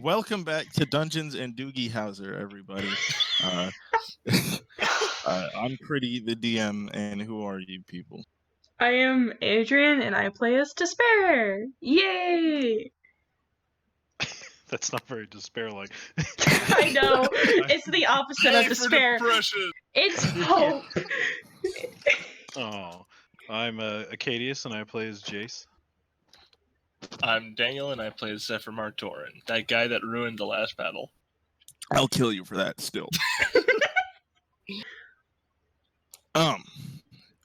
Welcome back to Dungeons and Doogie Howser, everybody. Uh, I'm Pretty, the DM, and who are you people? I am Adrian, and I play as Despair! Yay! That's not very despair-like. I know! It's the opposite of despair. Depression. It's hope! Oh, I'm Acadius, and I play as Jace. I'm Daniel, and I play as Zephyr Martorin, that guy that ruined the last battle. I'll kill you for that still.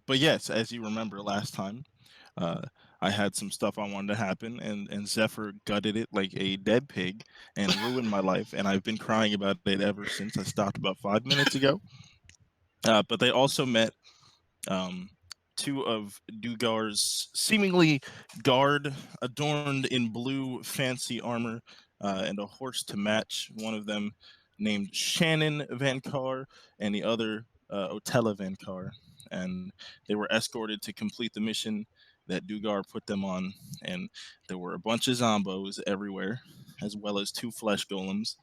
But yes, as you remember last time, I had some stuff I wanted to happen, and Zephyr gutted it like a dead pig and ruined my life, and I've been crying about it ever since. I stopped about 5 minutes ago. But they also met two of Dugar's seemingly guard, adorned in blue fancy armor, and a horse to match. One of them named Shannon Van Car, and the other Otella Van Car. And they were escorted to complete the mission that Dugar put them on. And there were a bunch of zombos everywhere, as well as two flesh golems.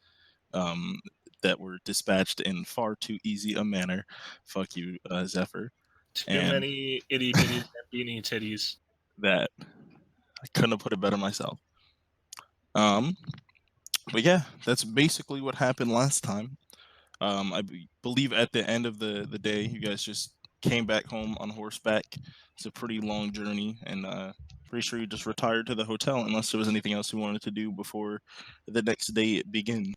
That were dispatched in far too easy a manner. Fuck you, Zephyr. Too many itty bitties and beanie titties. That I couldn't have put it better myself. But yeah, that's basically what happened last time. I believe at the end of the day, you guys just came back home on horseback. It's a pretty long journey, and pretty sure you just retired to the hotel unless there was anything else you wanted to do before the next day begins.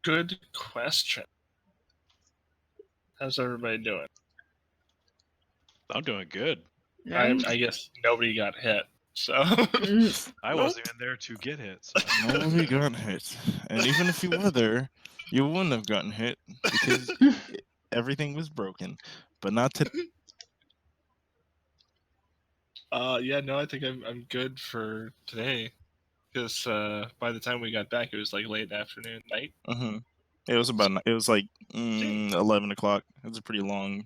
Good question. How's everybody doing? I'm doing good. I guess nobody got hit, so... I wasn't even there to get hit. So. Nobody got hit. And even if you were there, you wouldn't have gotten hit because everything was broken. But not today. Yeah, no, I think I'm good for today. Because by the time we got back, it was like late afternoon, night. Mm-hmm. It was like 11 o'clock. It was a pretty long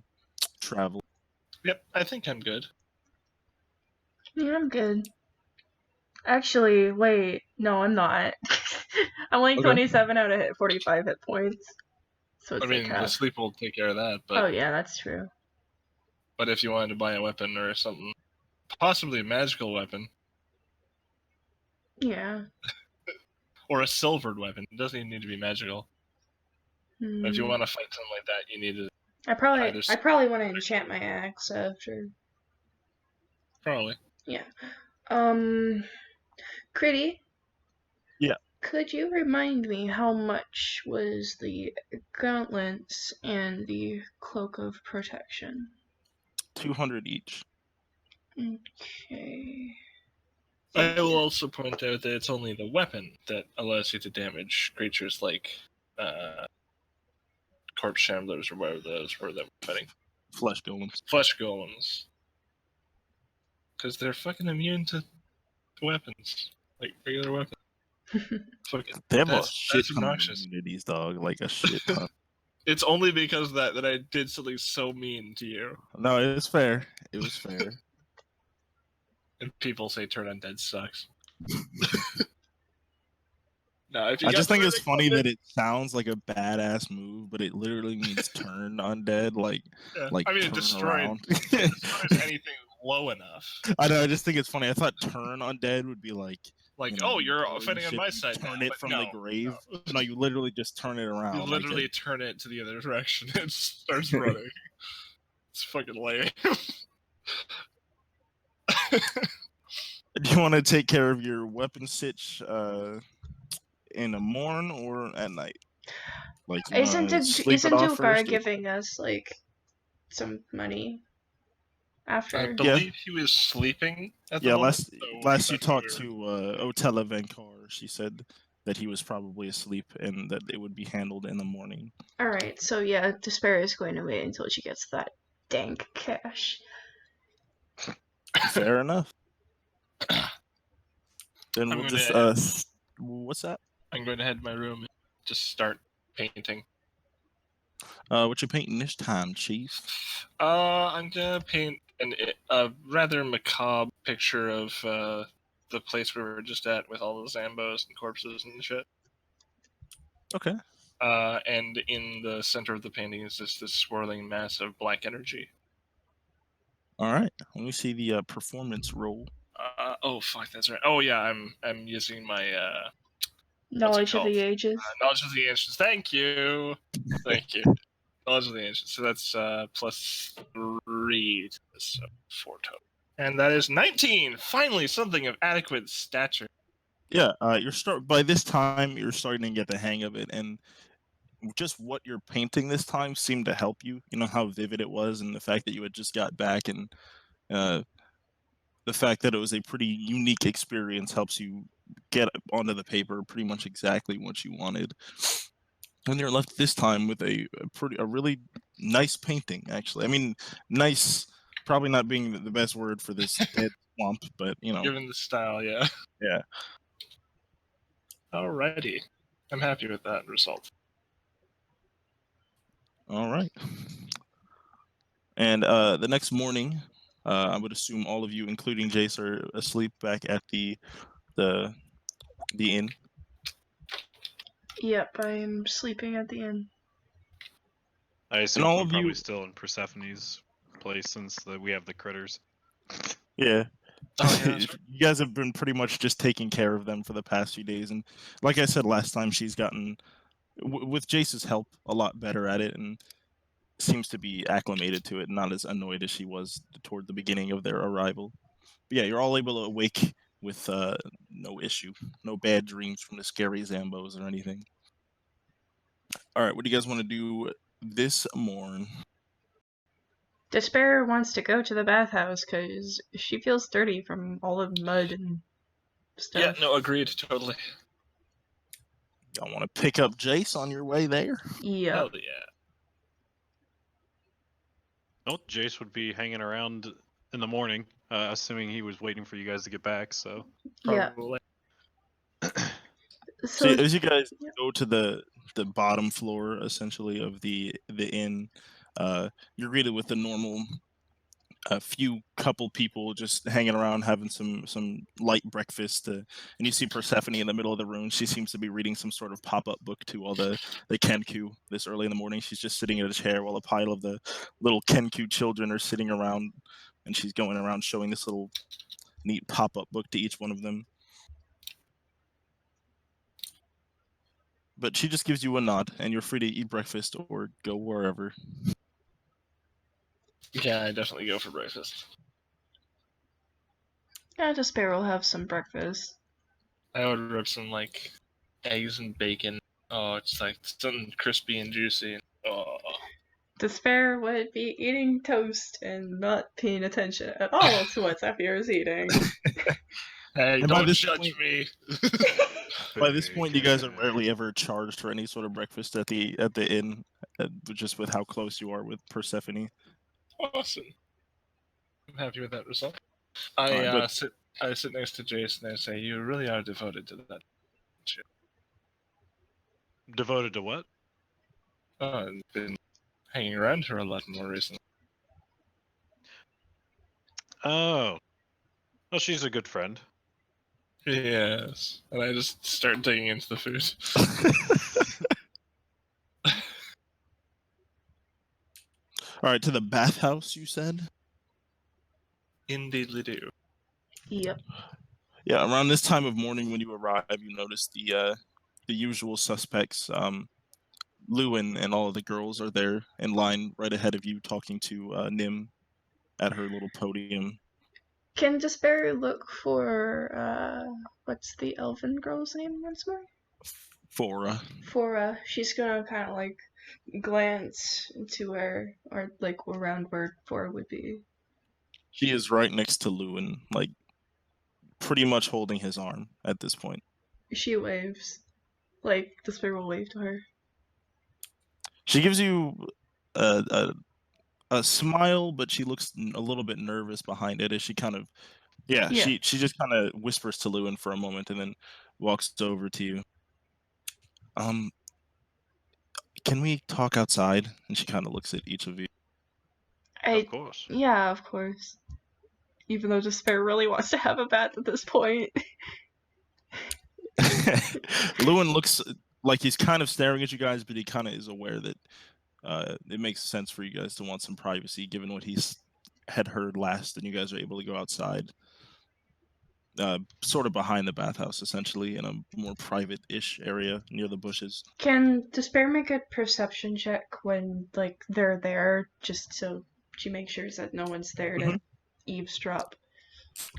travel. Yep, I think I'm good. Yeah, I'm good. Actually, wait. No, I'm not. I'm like 27 out of 45 hit points. So it's I mean, the sleep will take care of that, but... Oh yeah, that's true. But if you wanted to buy a weapon or something, possibly a magical weapon. Yeah. Or a silvered weapon. It doesn't even need to be magical. But if you want to fight something like that, you need to... I probably want to enchant my axe after. Probably. Yeah. Critty? Yeah. Could you remind me how much was the gauntlets and the cloak of protection? 200 each. Okay. I will also point out that it's only the weapon that allows you to damage creatures like corpse shamblers or whatever those were that we're fighting. Flesh golems. Flesh golems. Because they're fucking immune to weapons. Like regular weapons. They have a shit ton of immunities, dog. Like a shit ton. It's only because of that I did something so mean to you. No, it was fair. It was fair. And people say turn undead sucks. No, if you I just think it's funny that it sounds like a badass move, but it literally means turn undead. Like I mean, it destroys anything low enough. I know. I just think it's funny. I thought turn undead would be like, you're fighting on my side. Turn it from the grave. No, you literally just turn it around. You literally turn it to the other direction and starts running. It's fucking lame. Do you want to take care of your weapon sitch in the morn or at night? Like, isn't Dugar giving us like some money after? I believe he was sleeping at the moment. Last you talked to Otella Van Car, she said that he was probably asleep and that it would be handled in the morning. Alright, so yeah, Despair is going to wait until she gets that dank cash. Fair enough. Then we'll just what's that? I'm going to head to my room and just start painting. What you painting this time, Chief? I'm gonna paint a rather macabre picture of the place we were just at with all the Zambos and corpses and shit. Okay. And in the center of the painting is just this swirling mass of black energy. All right. Let me see the performance roll. Oh fuck, that's right. Oh yeah, I'm using my Knowledge of the ages. knowledge of the ancients. Thank you. Knowledge of the ancients. So that's +3 to this, so 4 total. And that is 19. Finally, something of adequate stature. Yeah. By this time you're starting to get the hang of it, and just what you're painting this time seemed to help you. You know how vivid it was, and the fact that you had just got back, and uh, the fact that it was a pretty unique experience helps you get onto the paper pretty much exactly what you wanted. And you're left this time with a really nice painting. Actually, I mean, nice. Probably not being the best word for this dead swamp, but you know. Given the style, yeah. Yeah. Alrighty. I'm happy with that result. All right. And the next morning, I would assume all of you, including Jace, are asleep back at the inn. Yep, I'm sleeping at the inn. I assume all I'm of probably you- still in Persephone's place since we have the critters. Yeah. Oh, yeah, that's right. You guys have been pretty much just taking care of them for the past few days, and like I said last time, she's gotten, with Jace's help, a lot better at it, and seems to be acclimated to it, not as annoyed as she was toward the beginning of their arrival. But yeah, you're all able to awake with no issue, no bad dreams from the scary Zambos or anything. All right, what do you guys want to do this morn? Despair wants to go to the bathhouse because she feels dirty from all the mud and stuff. Yeah, no, agreed, totally. Y'all want to pick up Jace on your way there? Yep. Hell yeah. No, Jace would be hanging around in the morning, assuming he was waiting for you guys to get back. So Yeah. Probably. So So as you guys go to the bottom floor, essentially, of the inn, you're greeted with the normal, a few couple people just hanging around having some light breakfast, and you see Persephone in the middle of the room. She seems to be reading some sort of pop-up book to all the Kenku this early in the morning. She's just sitting in a chair while a pile of the little Kenku children are sitting around, and she's going around showing this little neat pop-up book to each one of them. But she just gives you a nod, and you're free to eat breakfast or go wherever. Yeah, I definitely go for breakfast. yeah, Despair will have some breakfast. I order up some like eggs and bacon. Oh, it's like something crispy and juicy. Oh, Despair would be eating toast and not paying attention at all to what Zephyr is eating. hey, And by don't this judge point- me. By this point, you guys are rarely ever charged for any sort of breakfast at the inn, just with how close you are with Persephone. Awesome. I'm happy with that result. Alright, but- I sit next to Jace and I say, "You really are devoted to that." devoted to what? Oh, I've been hanging around her a lot more recently. Oh, well, she's a good friend. Yes, and I just start digging into the food. All right, to the bathhouse, you said? Indeedly do. Yep. Yeah, around this time of morning when you arrive, you notice the usual suspects. Lewin and all of the girls are there in line right ahead of you, talking to Nim at her little podium. Can Despair look for what's the elven girl's name once more? Fora. Fora. She's gonna kind of like glance into where, or like around where Fora would be. She is right next to Lewin, like pretty much holding his arm at this point. She waves. Like Despair will wave to her. She gives you a smile, but she looks a little bit nervous behind it as she kind of, Yeah. she just kind of whispers to Lewin for a moment and then walks over to you. Can we talk outside? And she kind of looks at each of you. Of course. Yeah, of course. Even though Despair really wants to have a bath at this point. Lewin looks like he's kind of staring at you guys, but he kind of is aware that it makes sense for you guys to want some privacy, given what he's had heard last, and you guys are able to go outside, sort of behind the bathhouse, essentially, in a more private-ish area near the bushes. Can Despair make a perception check when like they're there, just so she makes sure that no one's there to eavesdrop?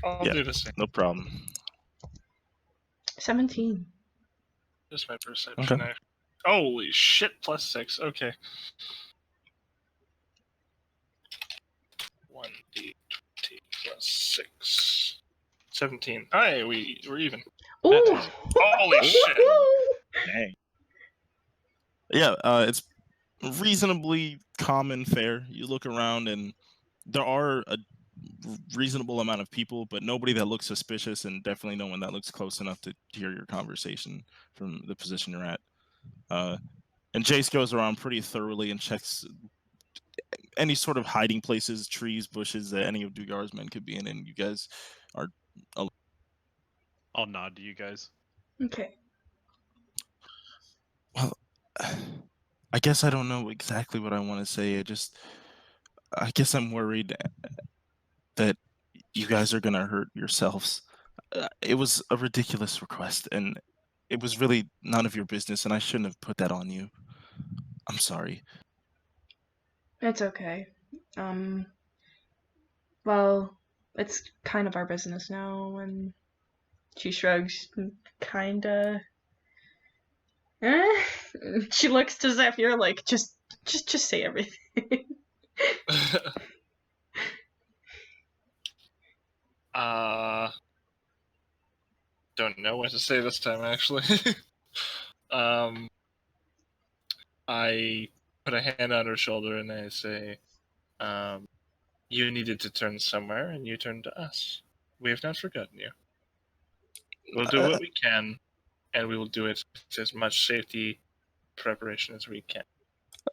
I'll Yeah. do the same. No problem. 17. Just my perception. Okay. Holy shit! +6. Okay. 1d20 +6. 17. Hey, we're even. Ooh! Holy shit! Dang. Yeah, it's reasonably common fare. You look around, and there are a reasonable amount of people, but nobody that looks suspicious, and definitely no one that looks close enough to hear your conversation from the position you're at. And Jace goes around pretty thoroughly and checks any sort of hiding places, trees, bushes that any of Dugar's men could be in, and you guys are. I'll nod to you guys. Okay. Well, I guess I don't know exactly what I want to say. I guess I'm worried that you guys are gonna hurt yourselves. It was a ridiculous request, and it was really none of your business, and I shouldn't have put that on you. I'm sorry. It's okay. Well, it's kind of our business now, and she shrugs, kinda. She looks to Zephyr like, just say everything. Don't know what to say this time, actually. I put a hand on her shoulder and I say, you needed to turn somewhere and you turned to us. We have not forgotten you. We'll do what we can, and we will do it with as much safety preparation as we can.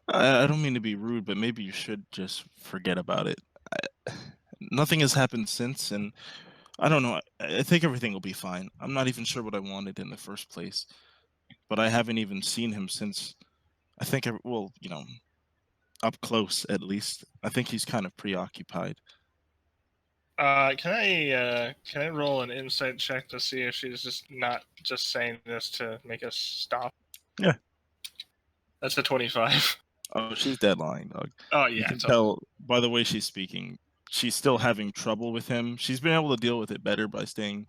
I don't mean to be rude, but maybe you should just forget about it. Nothing has happened since, and I don't know. I think everything will be fine. I'm not even sure what I wanted in the first place, but I haven't even seen him since. I think, well, up close at least. I think he's kind of preoccupied. Can I roll an insight check to see if she's just not just saying this to make us stop? Yeah. That's a 25. Oh, she's dead lying, dog. Oh You yeah, can tell by the way she's speaking. She's still having trouble with him. She's been able to deal with it better by staying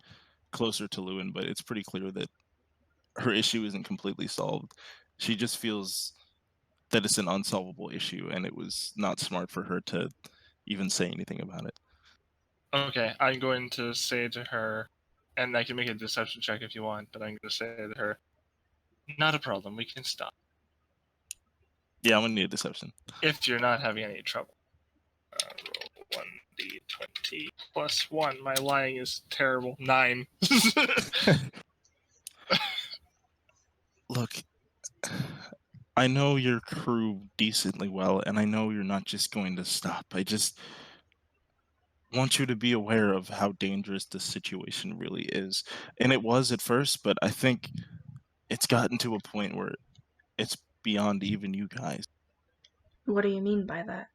closer to Lewin, but it's pretty clear that her issue isn't completely solved. She just feels that it's an unsolvable issue, and it was not smart for her to even say anything about it. Okay, I'm going to say to her, and I can make a deception check if you want, but I'm going to say to her, not a problem, we can stop. Yeah, I'm gonna need a deception. If you're not having any trouble. Roll 1d20 plus 1. My lying is terrible. 9. Look, I know your crew decently well, and I know you're not just going to stop. I just want you to be aware of how dangerous this situation really is. And it was at first, but I think it's gotten to a point where it's beyond even you guys. What do you mean by that?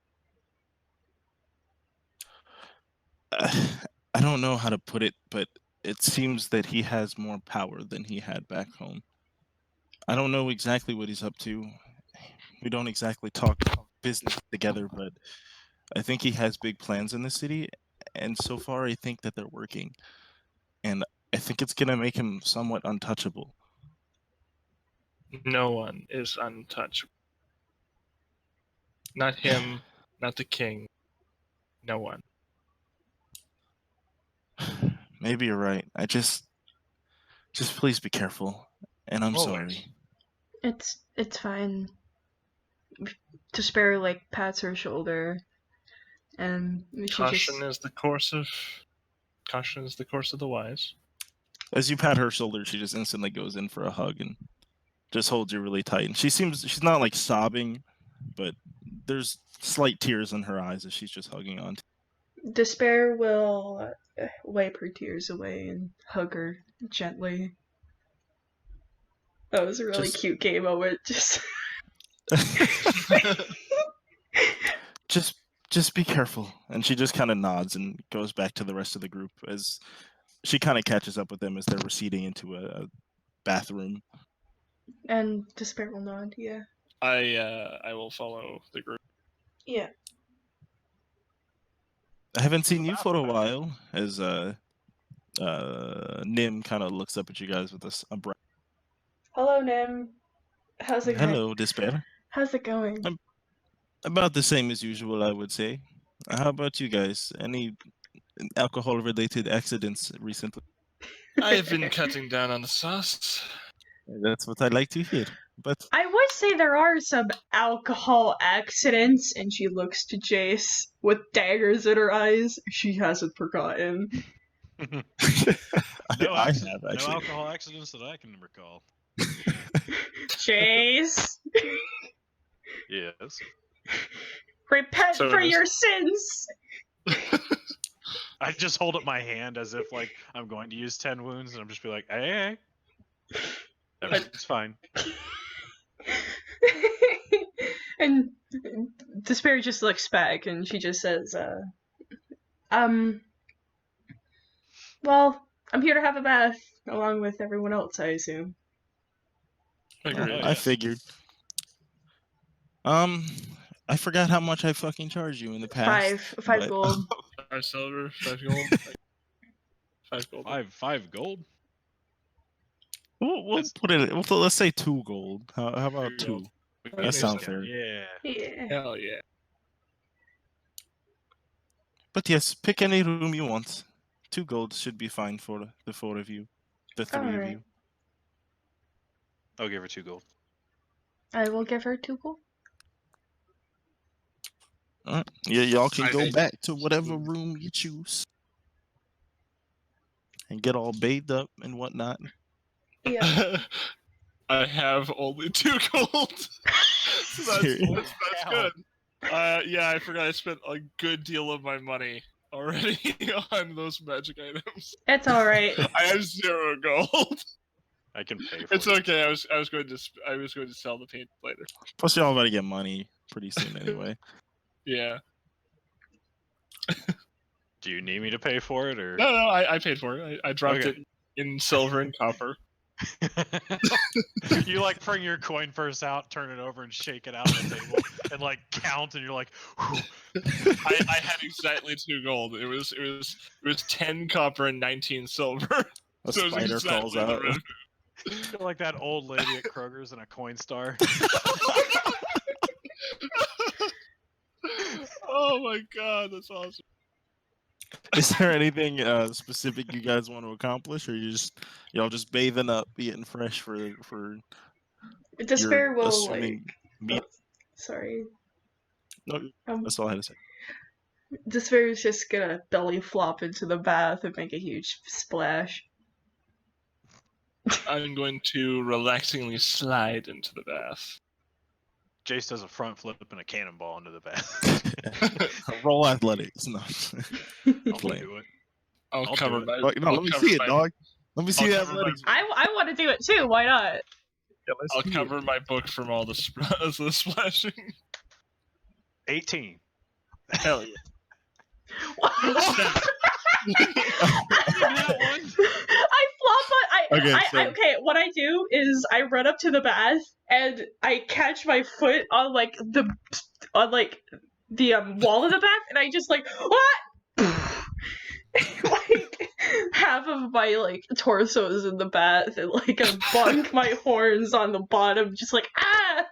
I don't know how to put it, but it seems that he has more power than he had back home. I don't know exactly what he's up to. We don't exactly talk business together, but I think he has big plans in the city, and so far I think that they're working. And I think it's gonna make him somewhat untouchable. No one is untouchable. Not him, not the king. No one. Maybe you're right. Just please be careful. And I'm Always. sorry. It's fine. Despair like pats her shoulder, and she Caution is the course of the wise. As you pat her shoulder, she just instantly goes in for a hug and just holds you really tight. And she's not like sobbing, but there's slight tears in her eyes as she's just hugging on. Despair will wipe her tears away and hug her gently. That was a really cute game moment. Just be careful. And she just kind of nods and goes back to the rest of the group as she kind of catches up with them as they're receding into a bathroom. And Despair will nod. Yeah. I will follow the group. Yeah. I haven't seen you for a while. As Nim kind of looks up at you guys with a brow. Hello, Nim. How's it going? Hello, Despair. How's it going? About the same as usual, I would say. How about you guys? Any alcohol-related accidents recently? I have been cutting down on the sauce. That's what I like to hear. But I would say there are some alcohol accidents, and she looks to Jace with daggers in her eyes. She hasn't forgotten. No, I have no actually. alcohol accidents that I can recall. Jace, Yes. repent So for it is. your sins. I just hold up my hand as if like I'm going to use 10 wounds, and I'm just be like, hey. Everything's fine. And Despair just looks back, and she just says, well, I'm here to have a bath, along with everyone else, I assume. Agreed. Oh, I yeah. figured. I forgot how much I fucking charged you in the past. Five but- gold. 5 silver, 5 gold. 5 gold. Five gold. We'll put it. Let's say 2 gold. How about 2 2? gold. That sounds fair. Yeah. Yeah. Hell yeah. But yes, pick any room you want. 2 gold should be fine for the 4 of you, the 3 of Alright. you. I'll give her 2 gold. I will give her 2 gold. Yeah, y'all can I go think- back to whatever room you choose and get all bathed up and whatnot. Yeah. I have only 2 gold. So that's good. Yeah, I forgot I spent a good deal of my money already on those magic items. It's alright. I have 0 gold. I can pay for It's it. okay. I was going to sell the paint later. Plus, y'all about to get money pretty soon anyway. Yeah. Do you need me to pay for it, or? No, I paid for it. I dropped Okay. it in silver and copper. You like bring your coin purse out, turn it over, and shake it out on the table, and like count, and you're like, whew. I had exactly 2 gold. It was 10 copper and 19 silver. A So it was spider exactly crawls the out. revenue. You're like that old lady at Kroger's in a coin star. Oh my god, that's awesome. Is there anything specific you guys want to accomplish, or y'all just bathing up, getting fresh for Despair your will, assuming meet? Sorry. No, that's all I had to say. Despair is just gonna belly flop into the bath and make a huge splash. I'm going to relaxingly slide into the bath. Jace does a front flip and a cannonball into the bath. Roll athletics. No. I'll Playing. do it. I'll I'll cover do it. my. Like, no, I'll let me cover see it, my- dog. Let me see I'll the cover my- athletics. I want to do it too, why not? Yeah, let's I'll see it. cover my book from all the splashing. 18. Hell yeah. That one. I flop on. Okay, so- Okay. What I do is I run up to the bath and I catch my foot on the wall of the bath, and I just like what? Like half of my torso is in the bath, and I bonk my horns on the bottom, just like ah.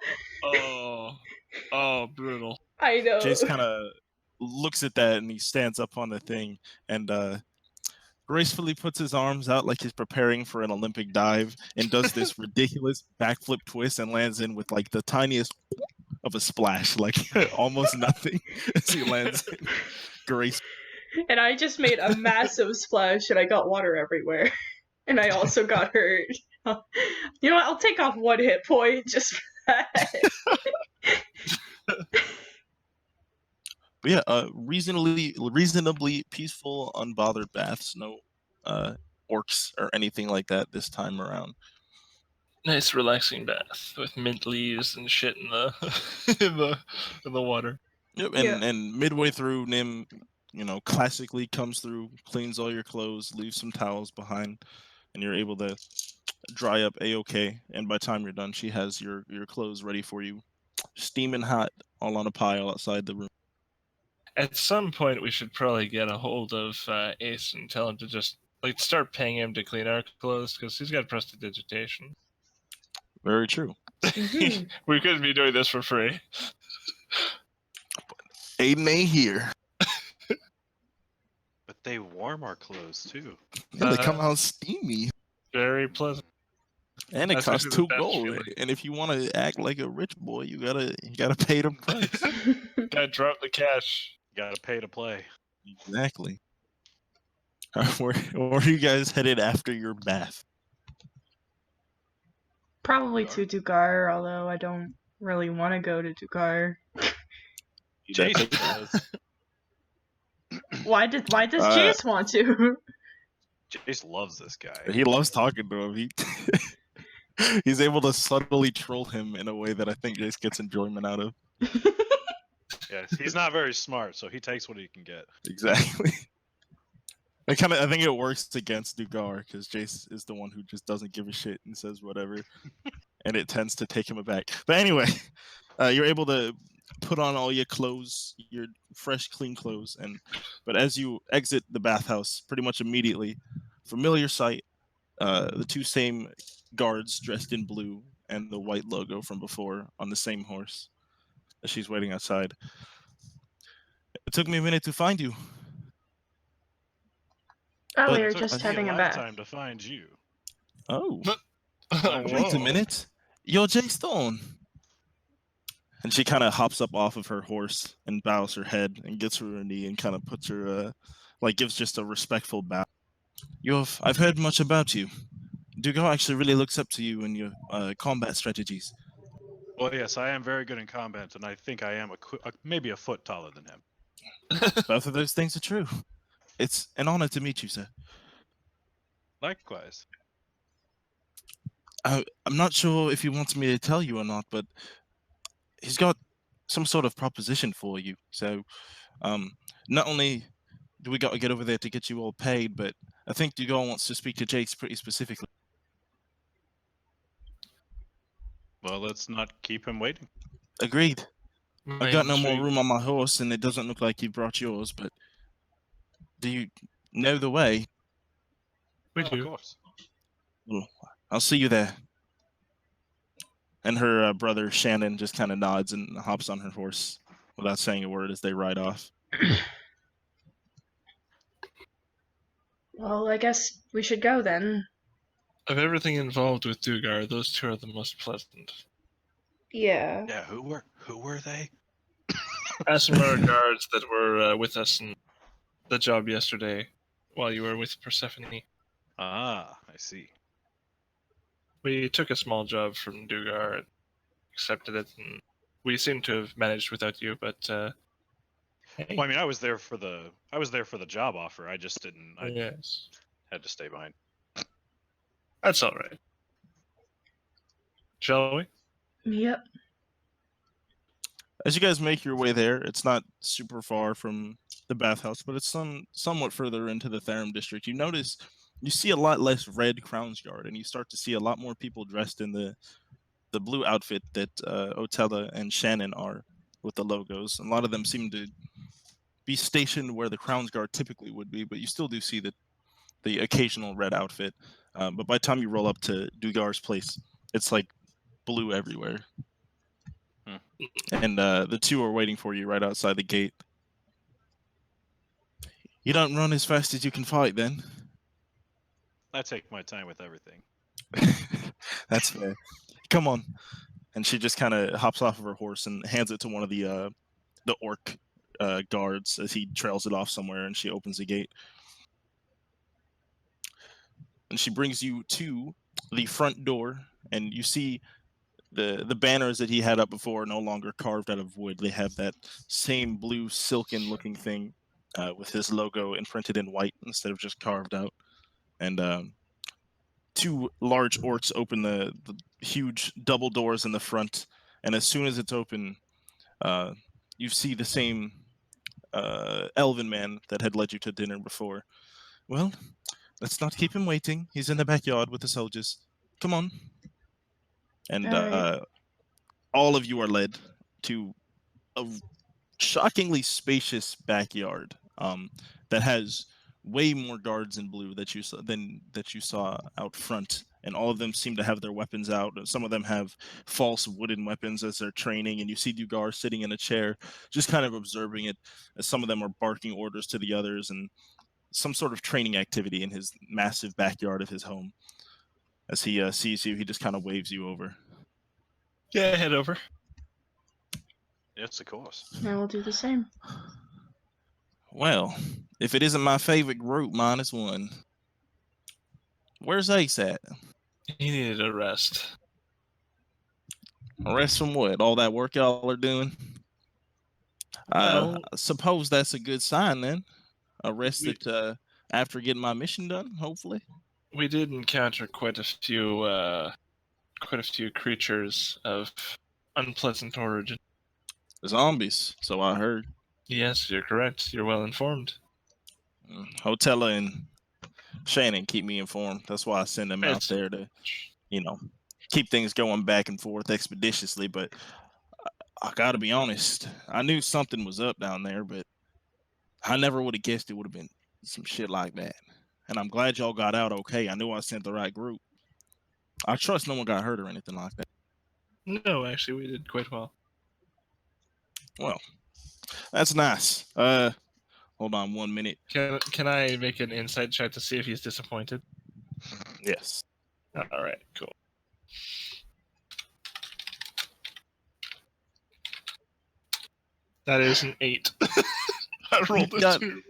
Oh, brutal. I know. Jace kind of looks at that and he stands up on the thing and gracefully puts his arms out like he's preparing for an Olympic dive and does this ridiculous backflip twist and lands in with the tiniest of a splash, almost nothing as he lands in gracefully. And I just made a massive splash, and I got water everywhere. And I also got hurt. You know what? I'll take off 1 hit point just for that. But yeah, reasonably peaceful, unbothered baths. No orcs or anything like that this time around. Nice relaxing bath with mint leaves and shit in the in the water. Yep, Yeah. and midway through, Nim, classically comes through, cleans all your clothes, leaves some towels behind, and you're able to dry up a-okay. And by the time you're done, she has your clothes ready for you, steaming hot, all on a pile outside the room. At some point, we should probably get a hold of Ace and tell him to just start paying him to clean our clothes because he's got prestidigitation. Very true. Mhm. We couldn't be doing this for free. Aiden A here. But they warm our clothes too. Yeah, they come out steamy. Very pleasant. And it That's costs actually the 2 best gold. feeling. And if you want to act like a rich boy, you gotta pay the price. Gotta drop the cash. You gotta pay to play. Exactly. Where are you guys headed after your bath? Probably to Dugar, although I don't really want to go to Dugar. Jace does. Why does Uh, Jace want to? Jace loves this guy. He loves talking to him. He's able to subtly troll him in a way that I think Jace gets enjoyment out of. Yes, he's not very smart, so he takes what he can get. Exactly. I think it works against Dugar because Jace is the one who just doesn't give a shit and says whatever, and it tends to take him aback. But anyway, you're able to put on all your clothes, your fresh, clean clothes, but as you exit the bathhouse, pretty much immediately, familiar sight, the two same guards dressed in blue and the white logo from before on the same horse. She's waiting outside. It took me a minute to find you. Oh, But we were It took just me a having a bath. lifetime to find you. Oh, Oh, wait a Whoa. minute. You're Jay Stone. And she kind of hops up off of her horse and bows her head and gets to her knee and kind of puts her, gives just a respectful bow. I've heard much about you. Dugar actually really looks up to you and your combat strategies. Well, yes, I am very good in combat, and I think I am maybe a foot taller than him. Both of those things are true. It's an honor to meet you, sir. Likewise. I'm not sure if he wants me to tell you or not, but he's got some sort of proposition for you. So, not only do we got to get over there to get you all paid, but I think Dugal wants to speak to Jace pretty specifically. Well, let's not keep him waiting. Agreed. I've got no more Intrigued. room on my horse, and it doesn't look like you brought yours, but do you know the way? We Of do. course. Well, I'll see you there. And her brother Shannon just kind of nods and hops on her horse without saying a word as they ride off. Well, I guess we should go then. Of everything involved with Dugar, those two are the most pleasant. Yeah. Yeah, who were they? Asimar guards that were with us in the job yesterday while you were with Persephone. Ah, I see. We took a small job from Dugar and accepted it, and we seem to have managed without you, but hey. Well, I mean, I was there for the job offer. I just didn't. I Yes. had to stay behind. That's all right. Shall we? Yep. As you guys make your way there, it's not super far from the bathhouse, but it's somewhat further into the Therum district. You see a lot less red Crownsguard, and you start to see a lot more people dressed in the blue outfit that Otella and Shannon are with the logos. And a lot of them seem to be stationed where the Crownsguard typically would be, but you still do see the occasional red outfit. But by the time you roll up to Dugar's place, it's like blue everywhere. And the two are waiting for you right outside the gate. You don't run as fast as you can fight, then? I take my time with everything. That's fair. Come on. And she just kind of hops off of her horse and hands it to one of the orc guards as he trails it off somewhere, and she opens the gate. And she brings you to the front door, and you see the banners that he had up before are no longer carved out of wood. They have that same blue silken looking thing with his logo imprinted in white instead of just carved out. And two large orcs open the huge double doors in the front, and as soon as it's open, uh, you see the same elven man that had led you to dinner before. Well, let's not keep him waiting. He's in the backyard with the soldiers. Come on. And Alright. all of you are led to a shockingly spacious backyard that has way more guards in blue that you saw out front, and all of them seem to have their weapons out. Some of them have false wooden weapons as they're training, and you see Dugar sitting in a chair, just kind of observing it. As some of them are barking orders to the others, and some sort of training activity in his massive backyard of his home. As he sees you, he just kind of waves you over. Yeah, head over. Yes, of course. I will do the same. Well, if it isn't my favorite group, -1. Where's Ace at? He needed a rest. A rest from what? All that work y'all are doing? Well, I suppose that's a good sign then. A rest we, that after getting my mission done, hopefully. we did encounter quite a few creatures of unpleasant origin. Zombies, so I heard. Yes, you're correct. You're well informed. Hotella and Shannon keep me informed. That's why I send them out It's- there to, keep things going back and forth expeditiously. But I gotta be honest, I knew something was up down there, but I never would have guessed it would have been some shit like that. And I'm glad y'all got out okay. I knew I sent the right group. I trust no one got hurt or anything like that. No, actually, we did quite well. Well, that's nice. Hold on 1 minute. Can I make an insight check to see if he's disappointed? Yes. All right, cool. That is an 8. I rolled a 2.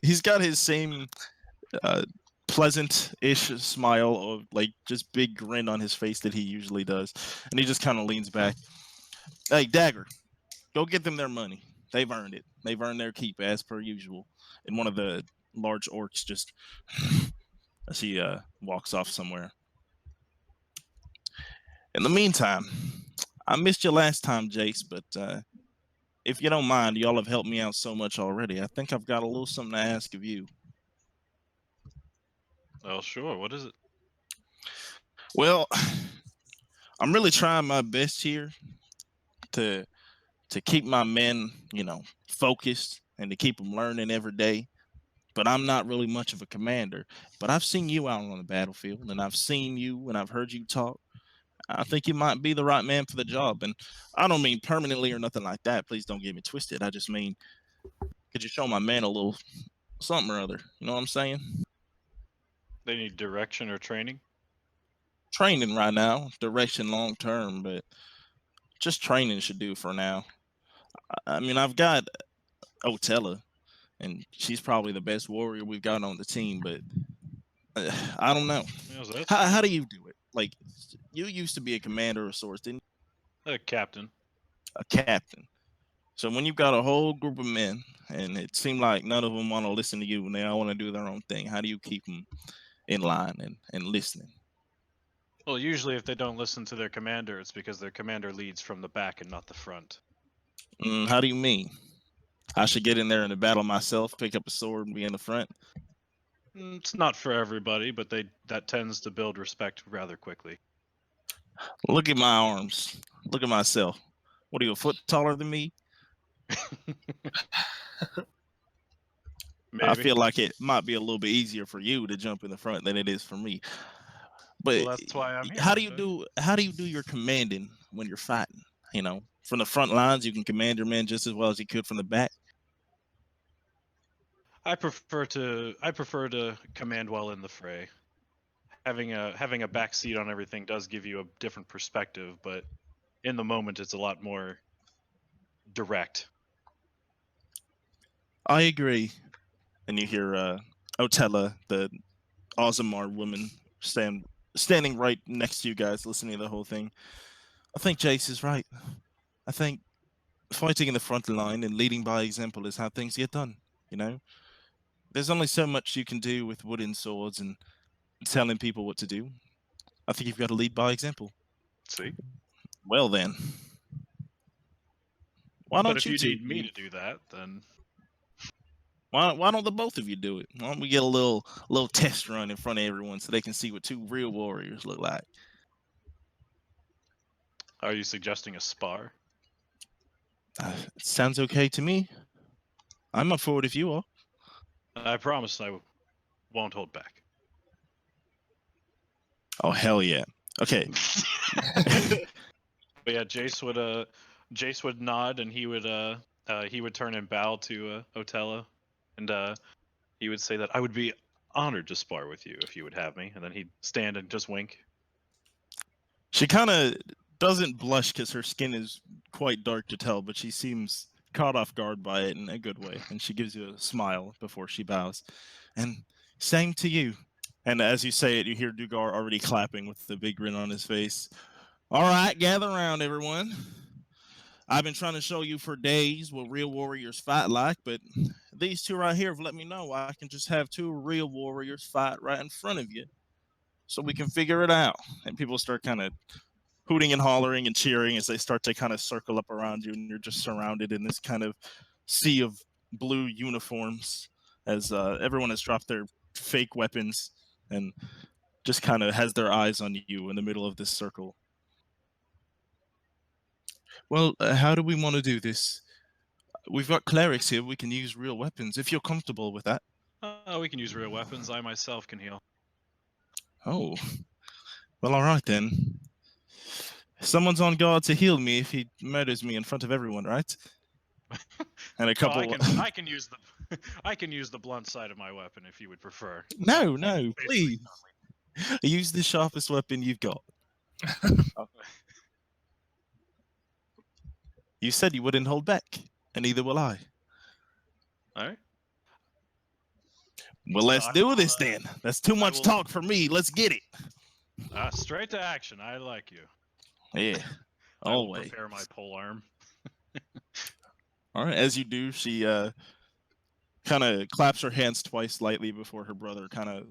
He's got his same pleasant-ish smile, of like just big grin on his face that he usually does, and he just kind of leans back. Hey, Dagger, go get them their money. They've earned it. They've earned their keep as per usual. And one of the large orcs just as he walks off somewhere. In the meantime, I missed you last time, Jace, but if you don't mind, y'all have helped me out so much already. I think I've got a little something to ask of you. Oh, sure. What is it? Well, I'm really trying my best here to keep my men, focused and to keep them learning every day. But I'm not really much of a commander. But I've seen you out on the battlefield, and I've seen you and I've heard you talk. I think you might be the right man for the job. And I don't mean permanently or nothing like that. Please don't get me twisted. I just mean, could you show my man a little something or other? You know what I'm saying? They need direction or training? Training right now, direction long term, but just training should do for now. I mean, I've got Otella, and she's probably the best warrior we've got on the team, but I don't know. Yes, that's How do you do it? Like, you used to be a commander of sorts, didn't a captain. you? A captain. So when you've got a whole group of men, and it seemed like none of them want to listen to you, and they all want to do their own thing, how do you keep them in line and listening? Well, usually if they don't listen to their commander, it's because their commander leads from the back and not the front. How do you mean? I should get in there in the battle myself, pick up a sword, and be in the front? It's not for everybody, but that tends to build respect rather quickly. Look at my arms. Look at myself. What are you, a foot taller than me? Maybe. I feel like it might be a little bit easier for you to jump in the front than it is for me. But Well, that's why I'm here. how do you do your commanding when you're fighting? From the front lines, you can command your men just as well as you could from the back. I prefer to command while in the fray. Having a back seat on everything does give you a different perspective, but in the moment it's a lot more direct. I agree. And you hear Otella, the Ozamar woman, standing right next to you guys, listening to the whole thing. I think Jace is right. I think fighting in the front line and leading by example is how things get done. There's only so much you can do with wooden swords and telling people what to do. I think you've got to lead by example. See? Well then, why But don't if you you two? need me to do that, then Why don't the both of you do it? Why don't we get a little test run in front of everyone so they can see what two real warriors look like? are you suggesting a spar? Sounds okay to me. I'm up for it if you are. I promise I won't hold back. Oh hell yeah. Okay. But yeah, Jace would nod, and he would turn and bow to Othello, and he would say that I would be honored to spar with you if you would have me, and then he'd stand and just wink. She kind of doesn't blush because her skin is quite dark to tell, but she seems caught off guard by it in a good way, and she gives you a smile before she bows. And same to you. And as you say it, you hear Dugar already clapping with the big grin on his face. All right, gather around, everyone. I've been trying to show you for days what real warriors fight like, but these two right here have let me know I can just have two real warriors fight right in front of you so we can figure it out. And people start kind of hooting and hollering and cheering as they start to kind of circle up around you, and you're just surrounded in this kind of sea of blue uniforms as everyone has dropped their fake weapons and just kind of has their eyes on you in the middle of this circle. Well, how do we want to do this? We've got clerics here. We can use real weapons if you're comfortable with that. We can use real weapons. I myself can heal. Oh, well, all right then. Someone's on guard to heal me if he murders me in front of everyone, right? And a Well, couple. I can use the I can use the blunt side of my weapon if you would prefer. No, Basically, please. Use the sharpest weapon you've got. You said you wouldn't hold back, and neither will I. All right. Well, let's I do will, this then. That's too much will- talk for me. Let's get it. Straight to action. I like you. Yeah, I will always. prepare my pole arm. All right, as you do, she kind of claps her hands twice lightly before her brother kind of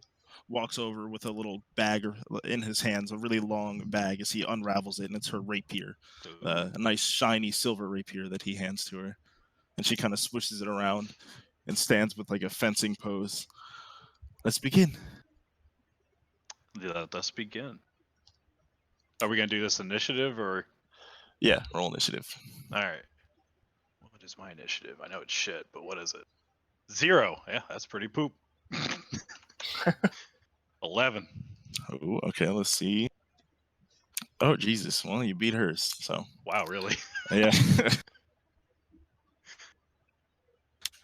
walks over with a little bag in his hands, a really long bag, as he unravels it, and it's her rapier, a nice shiny silver rapier that he hands to her. And she kind of swishes it around and stands with like a fencing pose. Let's begin. Let us begin. Are we gonna do this initiative or? Yeah, roll initiative. All right. What is my initiative? I know it's shit, but what is it? 0. Yeah, that's pretty poop. 11. Oh, okay, let's see. Oh, Jesus. Well, you beat hers, so. Wow, really? Yeah.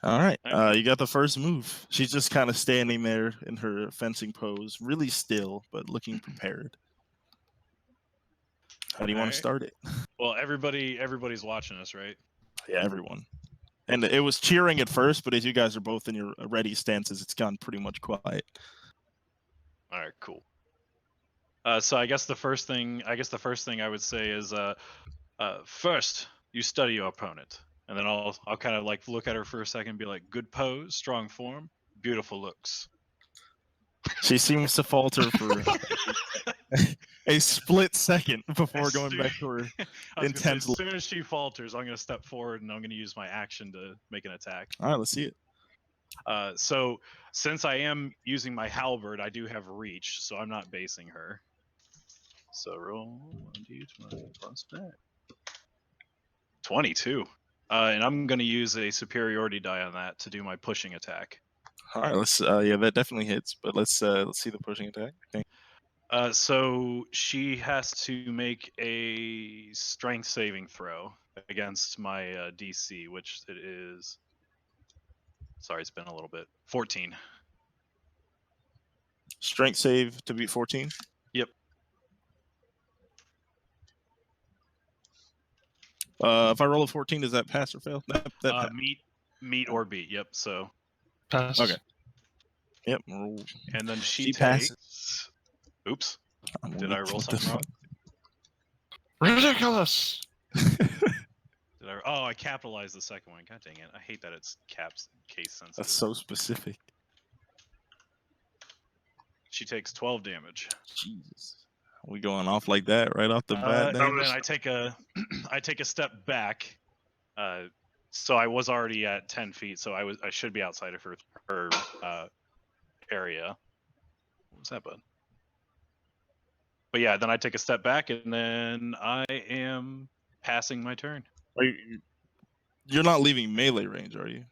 All right. You got the first move. She's just kind of standing there in her fencing pose, really still, but looking prepared. How do you want to start it? Well, everybody's watching us, right? Yeah, everyone. And it was cheering at first, but as you guys are both in your ready stances, it's gone pretty much quiet. All right, cool. So I guess the first thing I would say is first you study your opponent, and then I'll kind of like look at her for a second and be like, good pose, strong form, beautiful looks. She seems to falter for a split second before going back to her intense. As soon as she falters, I'm going to step forward and I'm going to use my action to make an attack. All right, let's see it. So since I am using my halberd, I do have reach, so I'm not basing her. So roll 1d20 plus that. 22. And I'm going to use a superiority die on that to do my pushing attack. All right, let's. Yeah, that definitely hits. But let's see the pushing attack. So she has to make a strength saving throw against my DC, which it is. Sorry, it's been a little bit. 14. Strength save to beat 14. Yep. If I roll a 14, does that pass or fail? That meet or beat. Yep. So. Pass. Okay. Yep. Roll. And then She takes. passes. Oops. Did I roll something wrong? Ridiculous. I capitalized the second one. God dang it! I hate that it's caps case sensitive. That's so specific. She takes 12 damage. Jesus. We going off like that right off the bat? And then I take a I take a step back. So I was already at 10 feet, so I should be outside of her area. What was that, bud? But yeah, then I take a step back, and then I am passing my turn. You're not leaving melee range, are you?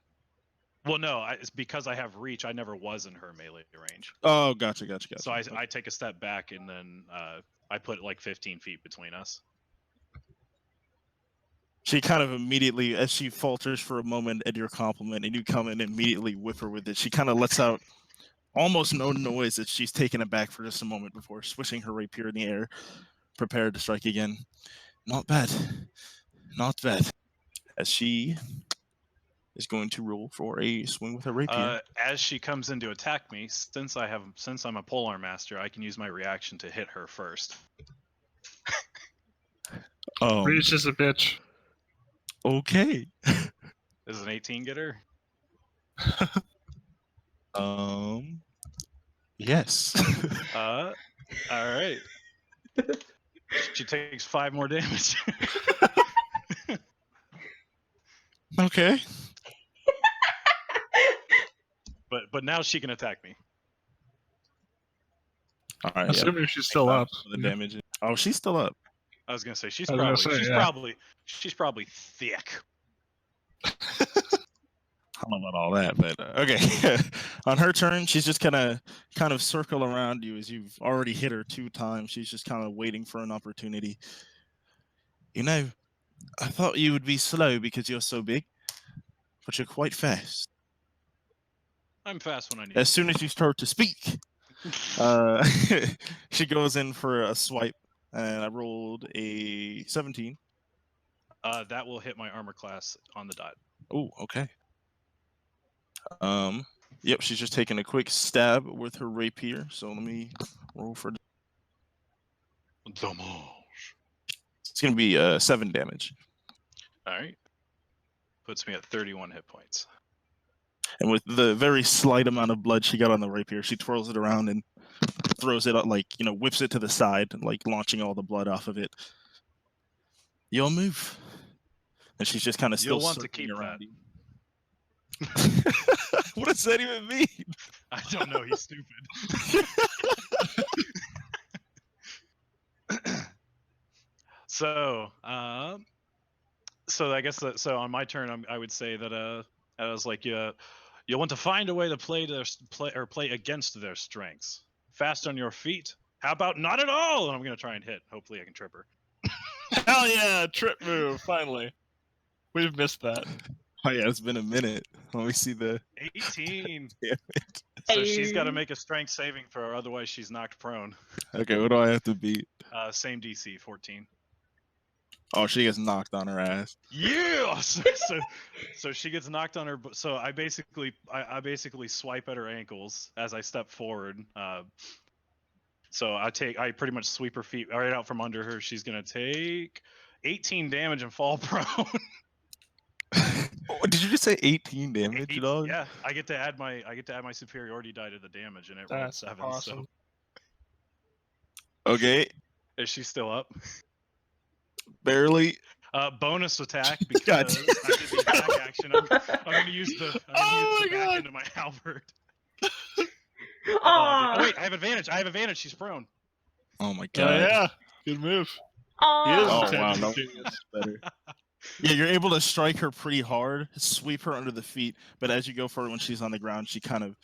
Well, no, it's because I have reach. I never was in her melee range. Oh, gotcha. So I take a step back, and then I put like 15 feet between us. She kind of immediately, as she falters for a moment at your compliment, and you come in and immediately whip her with it, she kind of lets out almost no noise as she's taken aback for just a moment before swishing her rapier in the air, prepared to strike again. Not bad. Not bad. As she is going to roll for a swing with her rapier. As she comes in to attack me, since I'm a polearm master, I can use my reaction to hit her first. Reach is a bitch. Okay. Is an 18 get her? Yes. All right. She takes 5 more damage. Okay. But now she can attack me. All right. Assuming she's still up. The damage. Oh, she's still up. I was gonna say she's I was gonna probably say, she's probably thick. I don't know about all that, but okay. On her turn, she's just kind of circle around you as you've already hit her 2 times. She's just kind of waiting for an opportunity. You know, I thought you would be slow because you're so big, but you're quite fast. I'm fast when I need. As soon as you start to speak, she goes in for a swipe, and I rolled a 17. That will hit my armor class on the dot. Oh, okay. Yep, she's just taking a quick stab with her rapier. So let me roll for. It's gonna be 7 damage. All right. Puts me at 31 hit points. And with the very slight amount of blood she got on the rapier, she twirls it around and throws it out, like, whips it to the side, like launching all the blood off of it. Your move. And she's just kind of still You'll want to keep around that. you. What does that even mean? I don't know. He's stupid. So I guess so on my turn, I would say that I was like, you want to find a way to play against their strengths. Fast on your feet. How about not at all? And I'm gonna try and hit. Hopefully, I can trip her. Hell yeah, trip move! Finally, we've missed that. Oh yeah, it's been a minute. Let me see the 18. Damn it. So she's got to make a strength saving throw, or otherwise she's knocked prone. Okay, what do I have to beat? Same DC, 14. Oh, she gets knocked on her ass. Yeah. So she gets knocked on her. So I basically swipe at her ankles as I step forward. So I pretty much sweep her feet right out from under her. She's gonna take 18 damage and fall prone. Oh, did you just say 18 damage, dog? Yeah, I get to add my superiority die to the damage, and it rolled 7. Awesome. So. Okay. Is she still up? Barely. Bonus attack because I did the attack action. I'm gonna use the back end of my halberd. Oh, wait, I have advantage. She's prone. Oh my god. Yeah, good move. Oh wow, no, that's better. Yeah, you're able to strike her pretty hard, sweep her under the feet, but as you go for it when she's on the ground, she kind of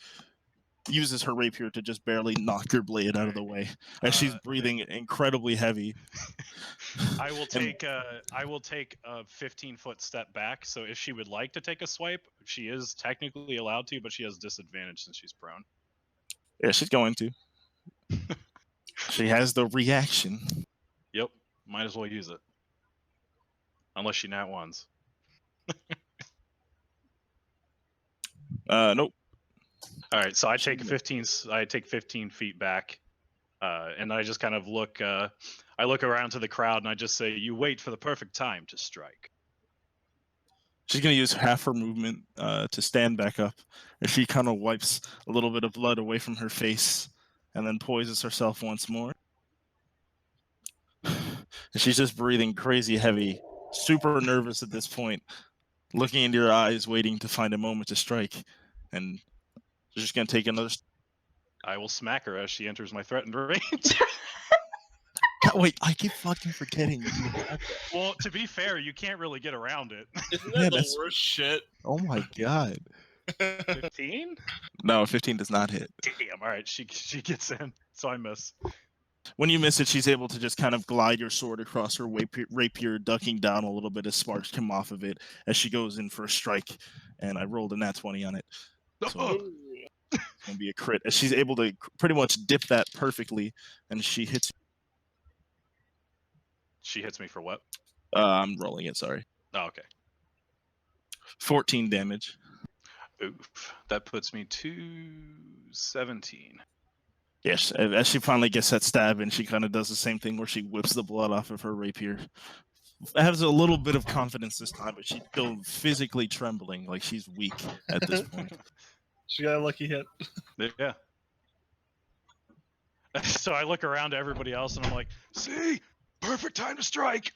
uses her rapier to just barely knock your blade out of the way as she's breathing incredibly heavy. I will take a 15-foot step back. So if she would like to take a swipe, she is technically allowed to, but she has disadvantage since she's prone. Yeah, she's going to. She has the reaction. Yep, might as well use it. Unless she nat ones. Nope. All right, so I take 15 feet back, and I just kind of look. I look around to the crowd, and I just say, "You wait for the perfect time to strike." She's gonna use half her movement to stand back up, and she kind of wipes a little bit of blood away from her face, and then poises herself once more. And she's just breathing crazy heavy, super nervous at this point, looking into your eyes, waiting to find a moment to strike. And she's just gonna take another. I will smack her as she enters my threatened range. God, wait, I keep fucking forgetting you have that. Well, to be fair, you can't really get around it. Isn't Yeah, that the that's- worst shit? Oh my god. 15? No, 15 does not hit. Damn. All right, she gets in, so I miss. When you miss it, she's able to just kind of glide your sword across her rapier, ducking down a little bit as sparks come off of it as she goes in for a strike. And I rolled a nat 20 on it. So it's going to be a crit. As she's able to pretty much dip that perfectly, and she hits. She hits me for what? I'm rolling it, sorry. Oh, okay. 14 damage. Oof. That puts me to 17. Yes, as she finally gets that stab, and she kind of does the same thing where she whips the blood off of her rapier. Has a little bit of confidence this time, but she's still physically trembling, like she's weak at this point. She got a lucky hit. Yeah. So I look around to everybody else and I'm like, see? Perfect time to strike.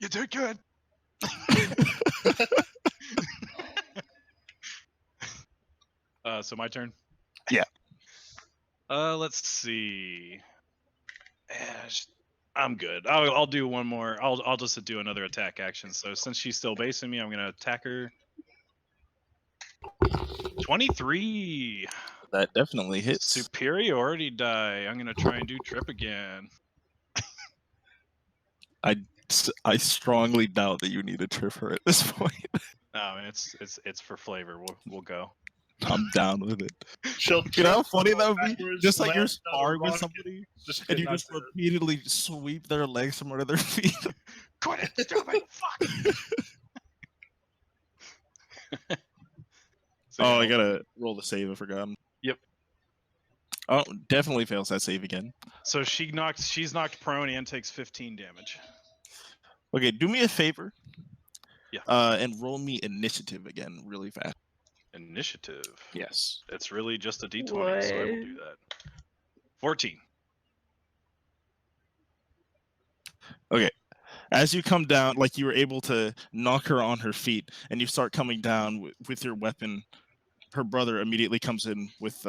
You did good. So my turn? Yeah. Let's see. I'm good. I'll do one more. I'll just do another attack action. So since she's still basing me, I'm gonna attack her. 23. That definitely hits. Superiority die. I'm gonna try and do trip again. I strongly doubt that you need a trip her at this point. No, man, it's for flavor. We'll go. I'm down with it. She'll You know how funny that would be? backwards, Just like you're land on a sparring with rock, somebody, just and you not just to- repeatedly sweep their legs from under their feet. Quit it, stupid! Fuck! So, Oh, yeah, I gotta roll the save. I forgot. Yep. Oh, definitely fails that save again. So she's knocked prone and takes 15 damage. Okay, do me a favor. Yeah. And roll me initiative again, really fast. Initiative. Yes. It's really just a d20, so I will do that. 14. As you come down, like you were able to knock her on her feet, and you start coming down with your weapon, her brother immediately comes in with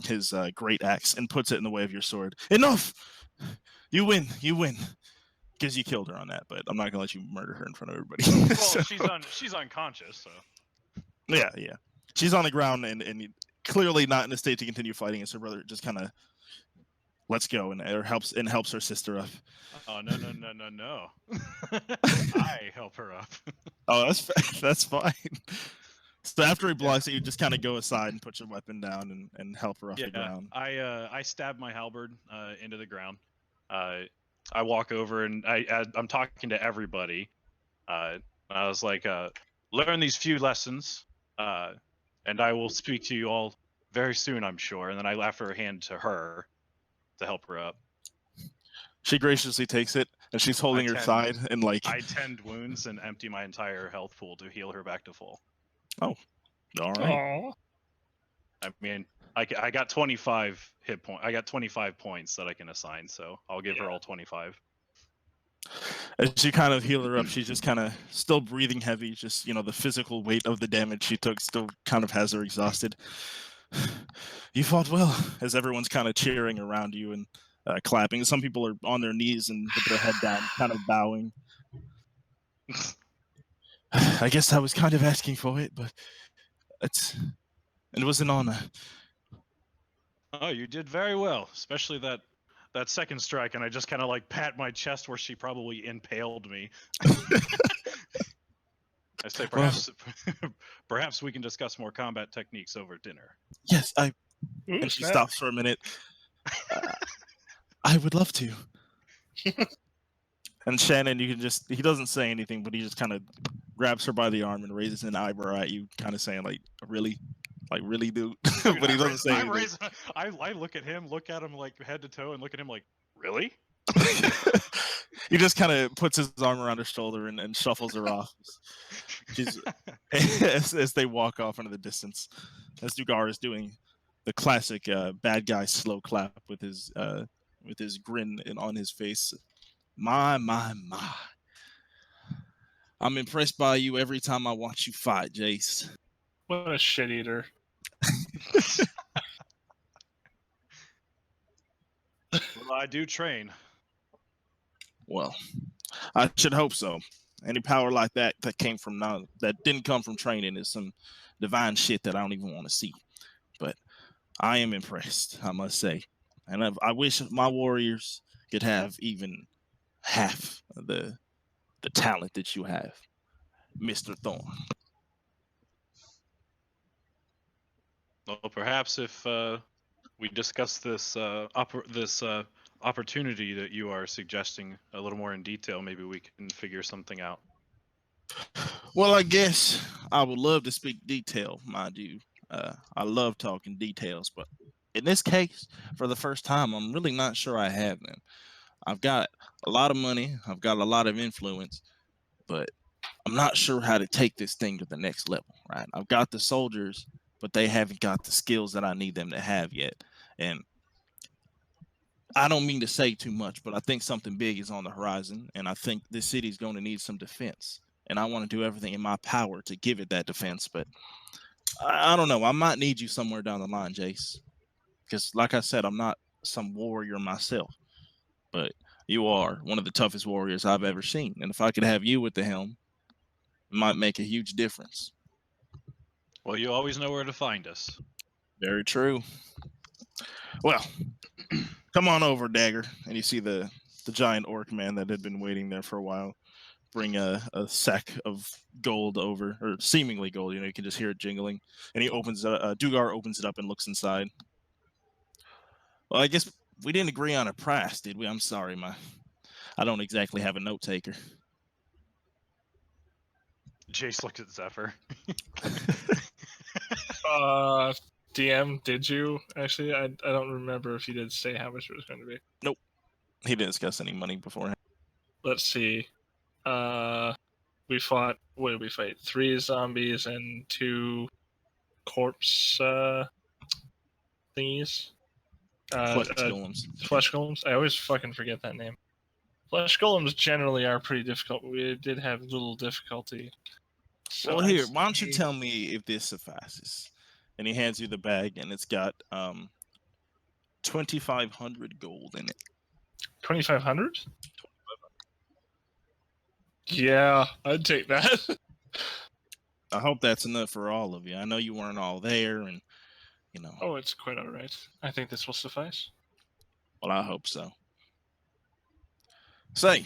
his great axe and puts it in the way of your sword. Enough! You win. You win. Because you killed her on that, but I'm not gonna let you murder her in front of everybody. Well, So, she's unconscious, so. yeah. She's on the ground and clearly not in a state to continue fighting. As her brother just kind of lets go and helps her sister up. Oh no. I help her up. Oh, that's fine. So after he blocks it, you just kind of go aside and put your weapon down and help her off the ground. I stab my halberd into the ground. I walk over and I'm talking to everybody. I was like, learn these few lessons, and I will speak to you all very soon, I'm sure. And then I offer a hand to her to help her up. She graciously takes it, and she's holding her side and like. I tend wounds and empty my entire health pool to heal her back to full. All right. Aw. I mean, I got 25 hit point. I got 25 points that I can assign, so I'll give her all 25. As you kind of heal her up, she's just kind of still breathing heavy. Just the physical weight of the damage she took still kind of has her exhausted. You fought well, as everyone's kind of cheering around you and clapping. Some people are on their knees and with their head down, kind of bowing. I guess I was kind of asking for it, but it was an honor. Oh, you did very well, especially that second strike, and I just kind of like pat my chest where she probably impaled me. I say perhaps we can discuss more combat techniques over dinner. Yes, Ooh, and she snap. stops for a minute. I would love to. And Shannon, he doesn't say anything, but he just kind of grabs her by the arm and raises an eyebrow at you, kind of saying like, really? Like, really, dude? But he doesn't say anything. I look at him like head to toe and look at him like, really? He just kind of puts his arm around her shoulder and shuffles her off. She's as they walk off into the distance, as Dugar is doing the classic bad guy slow clap with his grin on his face. My. I'm impressed by you every time I watch you fight, Jace. What a shit eater. Well, I do train. Well, I should hope so. Any power like that came from that didn't come from training is some divine shit that I don't even want to see. But I am impressed, I must say, and I wish my warriors could have even half of the talent that you have, Mister Thorn. Well, perhaps if we discuss this opportunity that you are suggesting a little more in detail, maybe we can figure something out. Well, I guess I would love to speak detail, mind you. I love talking details, but in this case, for the first time, I'm really not sure I have them. I've got a lot of money, I've got a lot of influence, but I'm not sure how to take this thing to the next level, right? I've got the soldiers, but they haven't got the skills that I need them to have yet. And I don't mean to say too much, but I think something big is on the horizon, and I think this city's going to need some defense. And I want to do everything in my power to give it that defense, but I don't know. I might need you somewhere down the line, Jace. Because, like I said, I'm not some warrior myself, but you are one of the toughest warriors I've ever seen. And if I could have you at the helm, it might make a huge difference. Well, you always know where to find us. Very true. Well, come on over, Dagger. And you see the giant orc man that had been waiting there for a while bring a sack of gold over, or seemingly gold. You can just hear it jingling. And he opens Dugar opens it up and looks inside. Well, I guess we didn't agree on a price, did we? I'm sorry, I don't exactly have a note taker. Jace looked at Zephyr. DM, did you actually? I don't remember if you did say how much it was going to be. Nope, he didn't discuss any money beforehand. Let's see. We fought. What did we fight? 3 zombies and 2 corpse thingies. Flesh golems. Flesh golems. I always fucking forget that name. Flesh golems generally are pretty difficult. We did have little difficulty. So Well, here, why don't you tell me if this suffices? And he hands you the bag, and it's got 2,500 gold in it. 2,500? Yeah, I'd take that. I hope that's enough for all of you. I know you weren't all there, and Oh, it's quite all right. I think this will suffice. Well, I hope so. Say,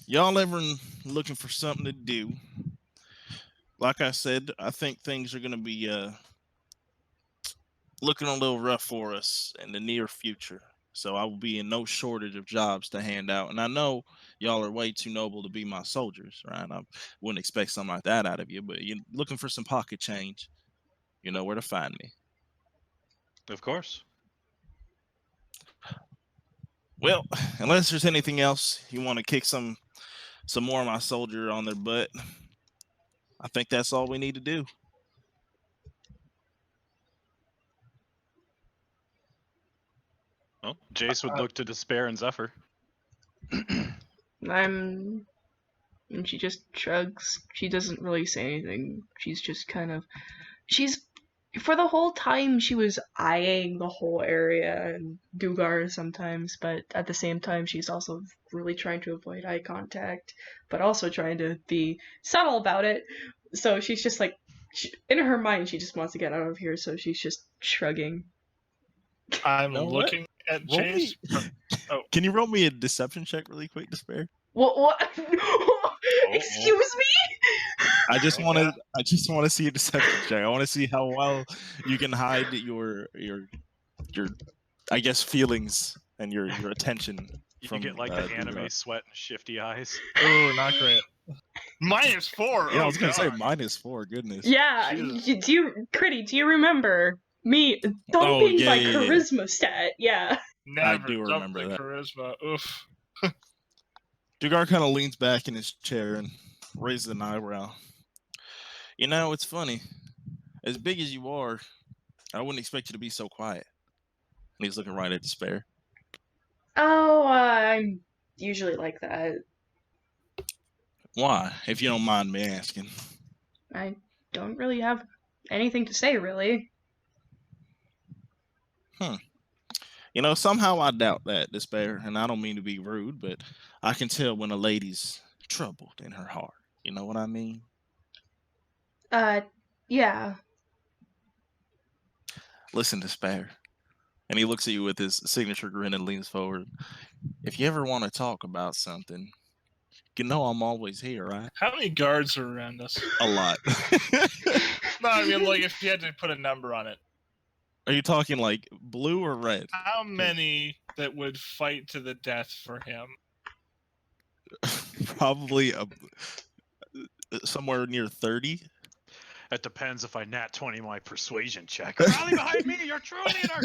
y'all ever looking for something to do? Like I said, I think things are going to be looking a little rough for us in the near future. So I will be in no shortage of jobs to hand out. And I know y'all are way too noble to be my soldiers, right? I wouldn't expect something like that out of you, but you're looking for some pocket change, you know where to find me. Of course. Well, unless there's anything else you want to kick some more of my soldier on their butt, I think that's all we need to do. Well, Jace would look to Despair and Zephyr. And she just shrugs. She doesn't really say anything. She's just kind of, for the whole time she was eyeing the whole area and Dugar sometimes, but at the same time she's also really trying to avoid eye contact, but also trying to be subtle about it. So she's just like, in her mind, she just wants to get out of here, so she's just shrugging. I'm looking at Jace. Oh. Can you roll me a deception check really quick, Despair? What? Excuse me? I just want to see a deception check. I want to see how well you can hide your I guess feelings and your attention. You get like the anime sweat and shifty eyes. Oh, not great. -4. Yeah, I was gonna say -4. Goodness. Yeah. Do you remember me dumping my charisma stat? Yeah. Never I do remember that. Charisma. Oof. Dugar kind of leans back in his chair and raises an eyebrow. It's funny. As big as you are, I wouldn't expect you to be so quiet. And he's looking right at Despair. Oh, I'm usually like that. Why, if you don't mind me asking? I don't really have anything to say, really. You know, somehow I doubt that, Despair, and I don't mean to be rude, but I can tell when a lady's troubled in her heart. You know what I mean? Yeah. Listen, Despair. And he looks at you with his signature grin and leans forward. If you ever want to talk about something, you know I'm always here, right? How many guards are around us? A lot. No, I mean, like, if you had to put a number on it. Are you talking like blue or red? How many that would fight to the death for him? Probably somewhere near 30. It depends if I nat 20 my persuasion check. Rally behind me, your true leader!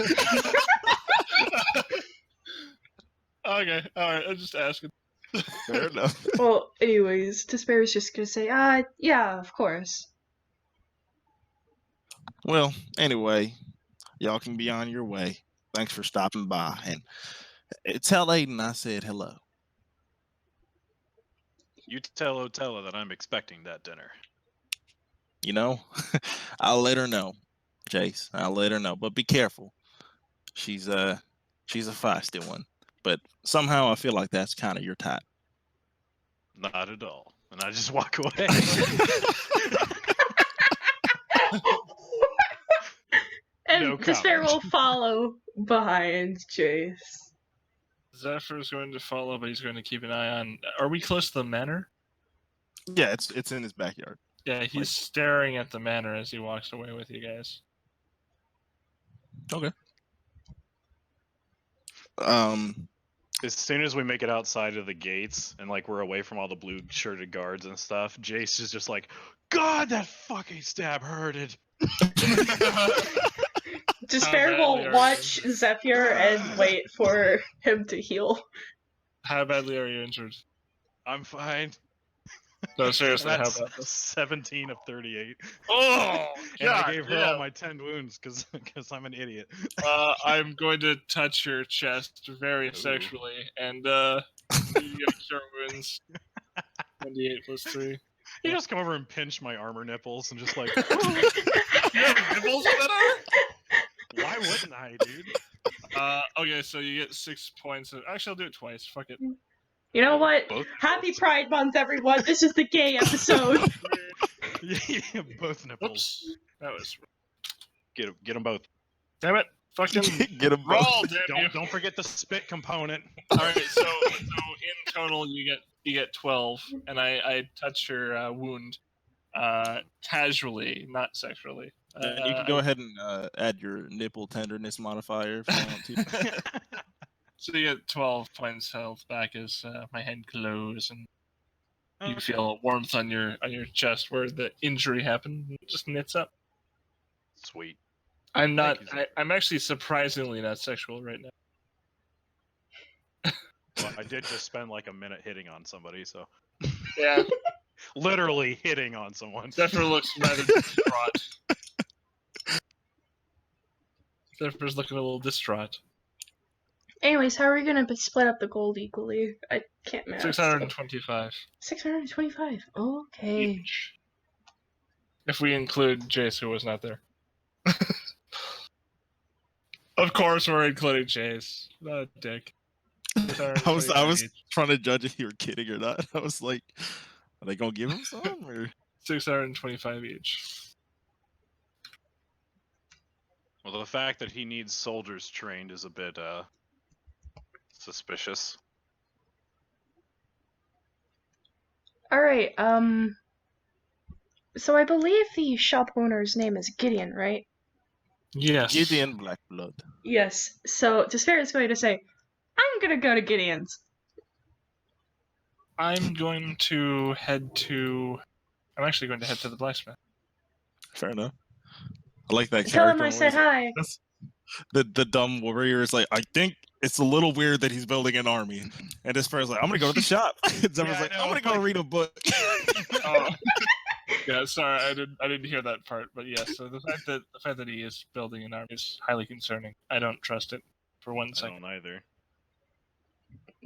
Okay, alright, I'm just asking. Fair enough. Well, anyways, Despair is just gonna say, yeah, of course. Well, anyway, y'all can be on your way. Thanks for stopping by. And tell Aiden I said hello. You tell Otella that I'm expecting that dinner. You know, I'll let her know, Jace. I'll let her know. But be careful. She's a feisty one. But somehow I feel like that's kind of your type. Not at all. And I just walk away. And No Despair comment. will follow behind Jace. Zephyr's going to follow, but he's going to keep an eye on. Are we close to the manor? Yeah, it's in his backyard. Yeah, he's staring at the manor as he walks away with you guys. Okay. As soon as we make it outside of the gates and like we're away from all the blue shirted guards and stuff, Jace is just like, God, that fucking stab hurted. Despair badly are will you? watch Zephyr and wait for him to heal. How badly are you injured? I'm fine. No, seriously, how That's badly? 17 of 38. Oh, And God, I gave her yeah. all my 10 wounds because I'm an idiot. I'm going to touch your chest very sexually, and you get cure wounds. 28 plus 3. You just come over and pinch my armor nipples and just like, You have nipples that are? why wouldn't I, dude? Okay, so you get 6 points. Actually, I'll do it twice. Fuck it. You know what? Both Happy nipples. Pride Month, everyone. This is the gay episode. Yeah, both nipples. Oops. That was. Get them both. Damn it. Fucking Get him roll, damn you. Don't forget the spit component. Alright, so in total you get 12, and I touch your wound casually, not sexually. And you can go ahead and add your nipple tenderness modifier if you want to. So you get 12 points health back as my hand glows and you feel warmth on your chest where the injury happened. It just knits up. Sweet. I'm not. Thank you, I'm actually surprisingly not sexual right now. Well, I did just spend like a minute hitting on somebody, so Yeah, literally hitting on someone. Zephyr looks rather distraught. Zephyr's looking a little distraught. Anyways, how are we gonna split up the gold equally? I can't math. 625 625. Okay. each. If we include Jace, who was not there. Of course, we're including Jace. Not a dick. I was trying to judge if you were kidding or not. I was like, are they gonna give him some or 625 each. Well, the fact that he needs soldiers trained is a bit suspicious. Alright, so I believe the shop owner's name is Gideon, right? Yes. Gideon Blackblood? Yes. So Despair is going to say, I'm gonna go to Gideon's. I'm going to head to. I'm actually going to head to the blacksmith. Fair enough. I like that Tell him character. I said hi. The dumb warrior is like, I think it's a little weird that he's building an army. And this person's like, I'm gonna go to the shop. And Zephyrd's Yeah, I like, know, I'm gonna go like- read a book. Oh. Yeah, sorry, I didn't hear that part, but yes. So the fact that he is building an army is highly concerning. I don't trust it for 1 I second. don't either.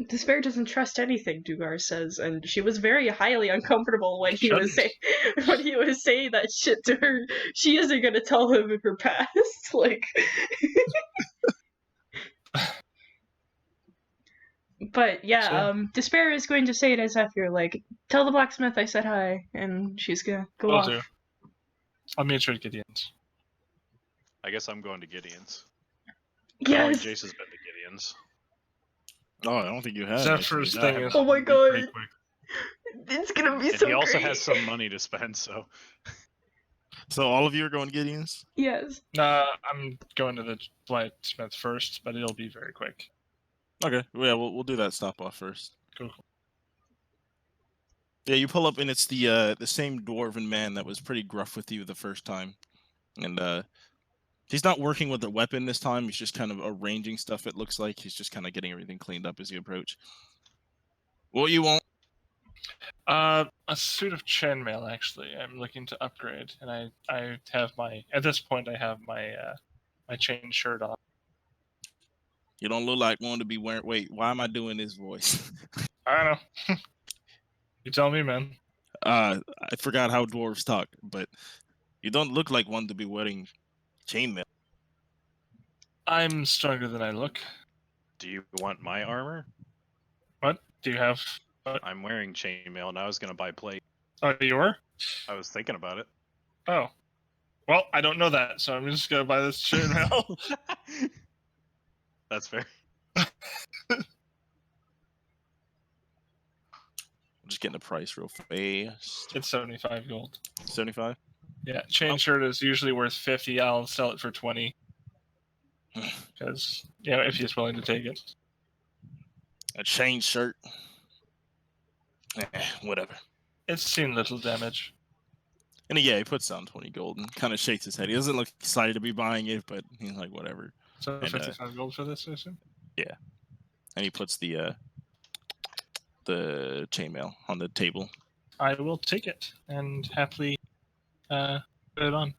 Despair doesn't trust anything, Dugar says, and she was very highly uncomfortable when he was saying that shit to her. She isn't gonna tell him in her past, like. But yeah, Despair is going to say to Zephyr, like, tell the blacksmith I said hi, and she's gonna go Will off. do. I'll meet you at Gideon's. I guess I'm going to Gideon's. Yes! Jace has been to Gideon's. Oh, I don't think you have. Zephyr's actually. thing is Oh my pretty god! quick. It's gonna be And so he also great. has some money to spend, so So all of you are going to Gideon's? Yes. I'm going to the blacksmith first, but it'll be very quick. Okay. Yeah, we'll do that stop off first. Cool. Yeah, you pull up and it's the same dwarven man that was pretty gruff with you the first time, and he's not working with the weapon this time. He's just kind of arranging stuff. It looks like he's just kind of getting everything cleaned up as you approach. What you want? A suit of chainmail, actually. I'm looking to upgrade, and I have at this point I have my my chain shirt on. You don't look like one to be wearing. Wait, why am I doing this voice? I don't know. You tell me, man. I forgot how dwarves talk, but you don't look like one to be wearing chainmail. I'm stronger than I look. do you want my armor? What? Do you have... I'm wearing chainmail and I was going to buy plate. Oh, you were? I was thinking about it. Oh. Well, I don't know that, so I'm just going to buy this chainmail. That's fair. I'm just getting the price real fast. It's 75 gold. 75? Yeah, chain shirt is usually worth 50. I'll sell it for 20. Because, if he's willing to take it. A chain shirt? Whatever. It's seen little damage. And yeah, he puts down 20 gold and kind of shakes his head. He doesn't look excited to be buying it, but he's like, whatever. So And, 55 gold for this, I assume? Yeah. And he puts the chainmail on the table. I will take it and happily put it on.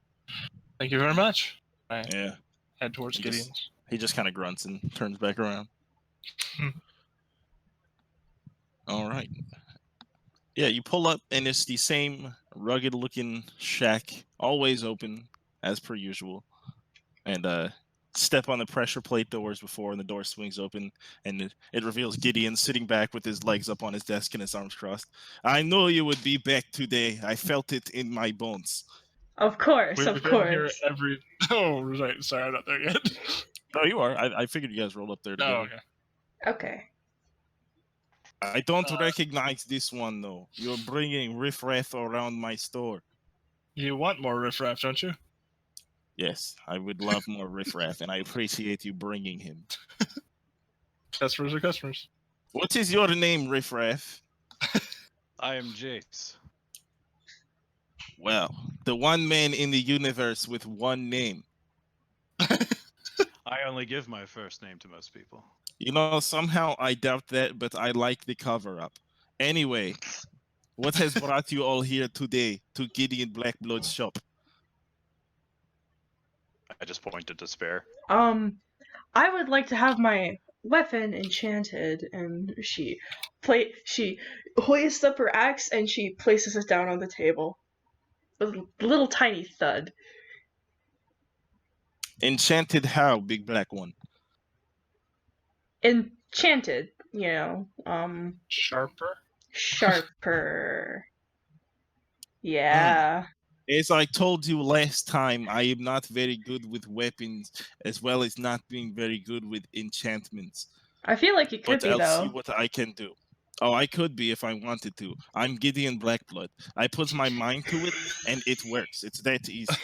Thank you very much. I Yeah. head towards Gideon's. He just kind of grunts and turns back around. All right. Yeah, you pull up and it's the same rugged-looking shack, always open as per usual. And step on the pressure plate doors before, and the door swings open, and it reveals Gideon sitting back with his legs up on his desk and his arms crossed. I knew you would be back today. I felt it in my bones. Of course, We've of been course. here every... Oh, right. Sorry, I'm not there yet. No, you are. I figured you guys rolled up there together. Oh, okay. Okay. I don't recognize this one, though. You're bringing riffraff around my store. You want more riffraff, don't you? Yes, I would love more riffraff, and I appreciate you bringing him. Customers are customers. What is your name, riffraff? I am Jace. Well, the one man in the universe with one name. I only give my first name to most people. You know, somehow I doubt that, but I like the cover-up. Anyway, what has brought you all here today to Gideon Blackblood's shop? I just point to Despair. I would like to have my weapon enchanted, and she hoists up her axe and she places it down on the table. A little tiny thud. Enchanted how, big black one? Enchanted, Sharper? sharper. Yeah. As I told you last time, I am not very good with weapons, as well as not being very good with enchantments. I feel like you could But be, I'll though. see what I can do. Oh, I could be if I wanted to. I'm Gideon Blackblood. I put my mind to it, and it works. It's that easy.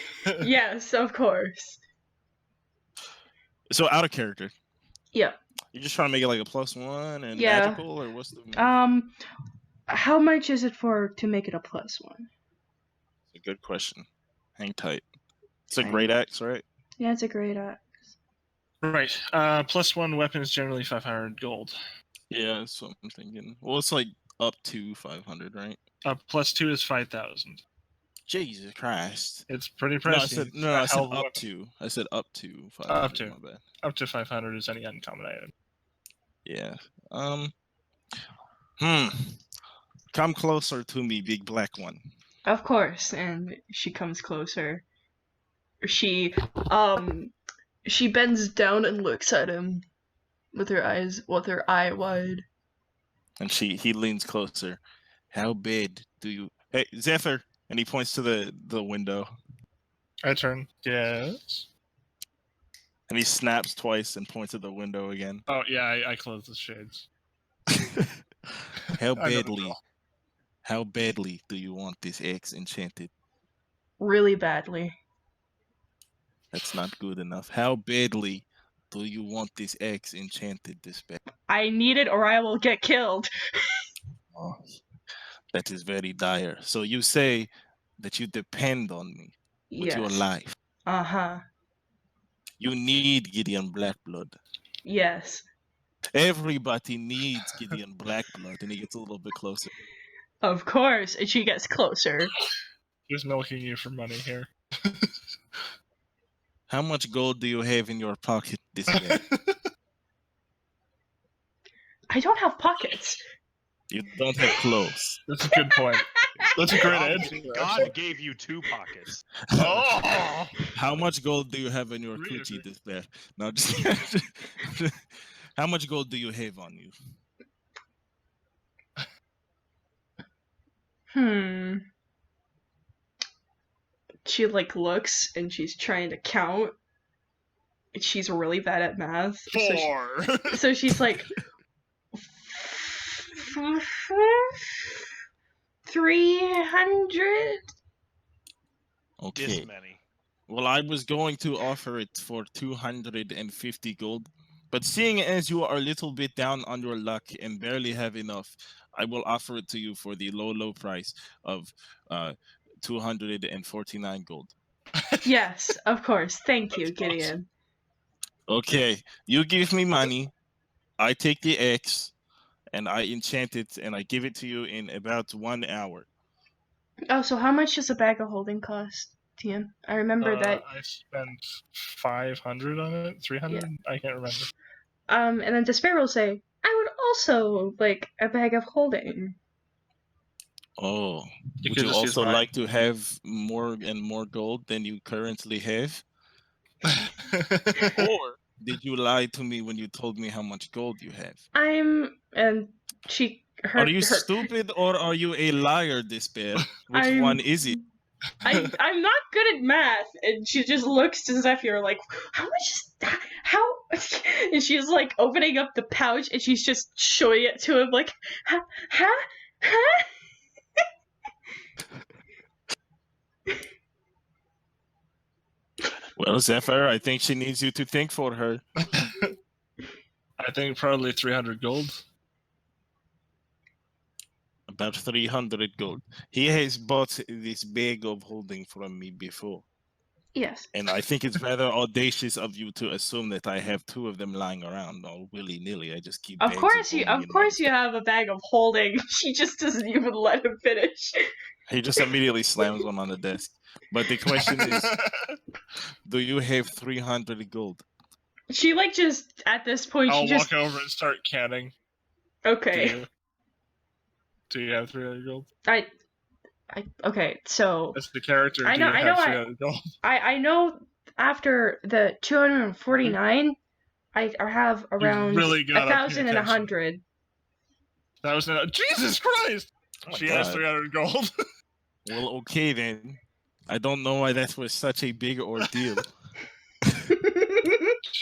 Yes, of course. So, out of character. Yeah. You're just trying to make it like a +1 and Yeah. magical, or what's the... How much is it to make it a +1? It's a good question. Hang tight. It's a great axe, right? Yeah, it's a great axe. Right. +1 weapon is generally 500 gold. Yeah, that's what I'm thinking. Well, it's like up to 500, right? +2 is 5,000. Jesus Christ. It's pretty No, pricey. I said It's no, a I said hell of a up weapon. to. I said up to 500. Up to. My bad. Up to 500 is any uncommon item. Yeah. Hmm. Come closer to me, big black one. Of course, and she comes closer. She she bends down and looks at him with her eye wide. And he leans closer. How bad do you? Hey, Zephyr! And he points to the window. I turn. Yes. And he snaps twice and points at the window again. Oh yeah, I close the shades. How I know the badly? drill. How badly do you want this axe enchanted? Really badly. That's not good enough. How badly do you want this axe enchanted this bad? I need it or I will get killed. Oh, that is very dire. So you say that you depend on me with your Yes. life. Uh-huh. You need Gideon Blackblood. Yes. Everybody needs Gideon Blackblood, and he gets a little bit closer. Of course. And she gets closer. Just milking you for money here. How much gold do you have in your pocket this bad? I don't have pockets. You don't have clothes. That's a good point. That's a great God, answer. God gave you 2 pockets. Oh! How much gold do you have in your Really? coochie this bad? No, just how much gold do you have on you? She looks and she's trying to count. She's really bad at math. 4. So she's like 300. Okay. This many. Well, I was going to offer it for 250 gold, but seeing as you are a little bit down on your luck and barely have enough, I will offer it to you for the low price of 249 gold. Yes, of course. Thank you, That's Gideon. Okay, you give me money, I take the axe, and I enchant it, and I give it to you in about 1 hour. Oh, so how much does a bag of holding cost, Tian? I remember that. I spent 500 on it. 300. I can't remember. And then Despair will say, "I would also like a bag of holding." Oh, You would could you just use also mine. like to have more and more gold than you currently have? Or did you lie to me when you told me how much gold you have? And she her Are you her stupid or are you a liar, Despair? Which I'm one is it? I'm not good at math, and she just looks to Zephyr like, how much is that? How? And she's like opening up the pouch, and she's just showing it to him like, huh? Well, Zephyr, I think she needs you to think for her. I think probably 300 gold. About 300 gold. He has bought this bag of holding from me before. Yes. And I think it's rather audacious of you to assume that I have 2 of them lying around all willy-nilly. I just keep Of bags course of you. holding Of in course my you have a bag of holding. She just doesn't even let him finish. He just immediately slams one on the desk. But the question is, do you have 300 gold? She just at this point I'll she just walk over and start counting. okay. Do you have 300 gold? I okay. So As the character, I do know. you I have know. 300 gold? I know. After the 249, I have around really gotta pay 1,000 and attention. 100. That was Jesus Christ! Oh my She has God. 300 gold. Well, okay then. I don't know why that was such a big ordeal.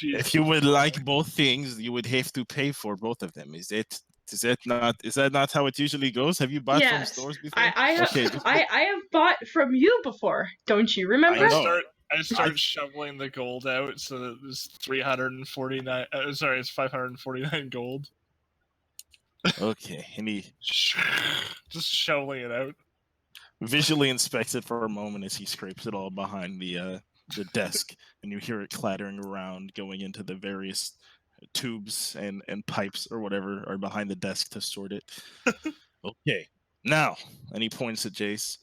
If you would like both things, you would have to pay for both of them. Is that not how it usually goes? Have you bought from Yes, stores before? I have. Okay, just I have bought from you before. Don't you remember? I know. I start shoveling the gold out so that it's 349. Sorry, it's 549 gold. Okay, and he Just shoveling it out. visually inspects it for a moment as he scrapes it all behind the desk, and you hear it clattering around, going into the various tubes and pipes or whatever are behind the desk to sort it. Okay, now, and he points at Jace.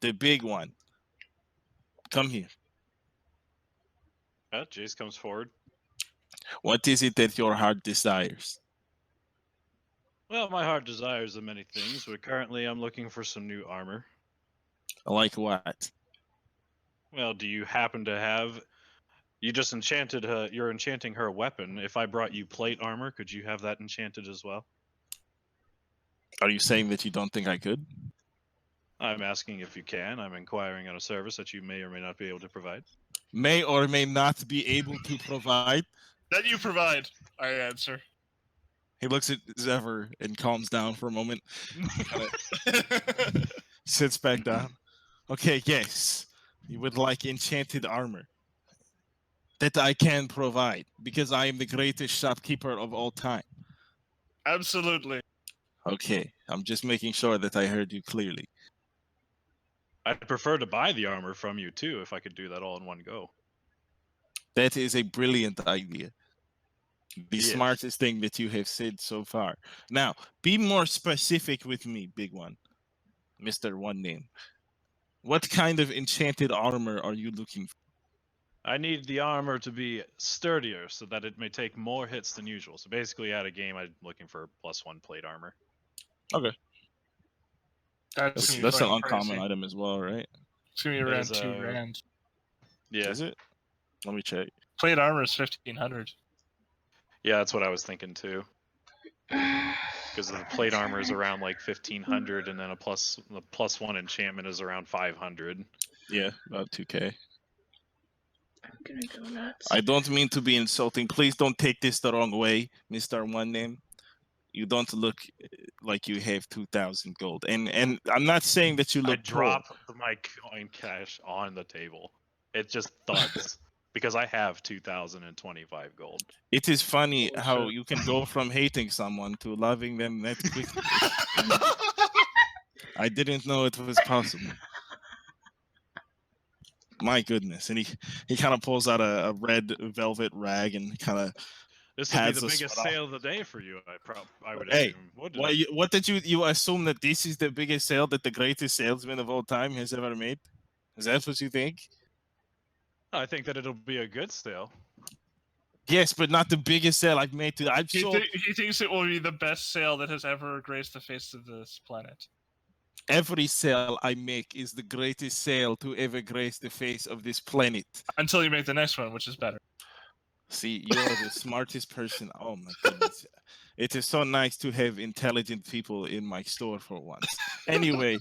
the big one. Come here. Jace comes forward. What is it that your heart desires? Well, my heart desires many things, but currently I'm looking for some new armor. Like what? Well, do you happen to have? You just enchanted her. You're enchanting her weapon. If I brought you plate armor, could you have that enchanted as well? Are you saying that you don't think I could? I'm asking if you can. I'm inquiring on a service that you may or may not be able to provide. May or may not be able to provide. That you provide, I answer. He looks at Zephyr and calms down for a moment. Sits back down. Okay, yes. You would like enchanted armor. That I can provide, because I am the greatest shopkeeper of all time. Absolutely. Okay, I'm just making sure that I heard you clearly. I'd prefer to buy the armor from you too, if I could do that all in one go. That is a brilliant idea. The Yes. smartest thing that you have said so far. Now, be more specific with me, big one. Mr. One Name. What kind of enchanted armor are you looking for? I need the armor to be sturdier so that it may take more hits than usual. So basically, at a game, I'm looking for +1 plate armor. Okay. That's gonna be That's an fucking uncommon crazy. item as well, right? It's gonna be It around is, $2,000. Yeah, Is it? Let me check. Plate armor is 1,500. yeah, that's what I was thinking too. Because the plate armor is around like 1,500, and then the +1 enchantment is around 500. Yeah, about 2K. I'm gonna go nuts. I don't mean to be insulting. Please don't take this the wrong way, Mr. One Name. You don't look like you have 2,000 gold. And I'm not saying that you I look poor. drop my coin cash on the table. It just thuds because I have 2,025 gold. It is funny Holy how shit. you can go from hating someone to loving them that quickly. I didn't know it was possible. My goodness. And he kind of pulls out a red velvet rag and kind of This would be pads the the biggest sweat off. sale of the day for you. I would Hey, assume. Wouldn't it? what did you assume that this is the biggest sale that the greatest salesman of all time has ever made? Is that what you think? I think that it'll be a good sale. Yes, but not the biggest sale I've made. I've sold He thinks it will be the best sale that has ever graced the face of this planet. every sale I make is the greatest sale to ever grace the face of this planet. Until you make the next one, which is better. See, you are the smartest person. Oh my goodness. It is so nice to have intelligent people in my store for once. Anyway,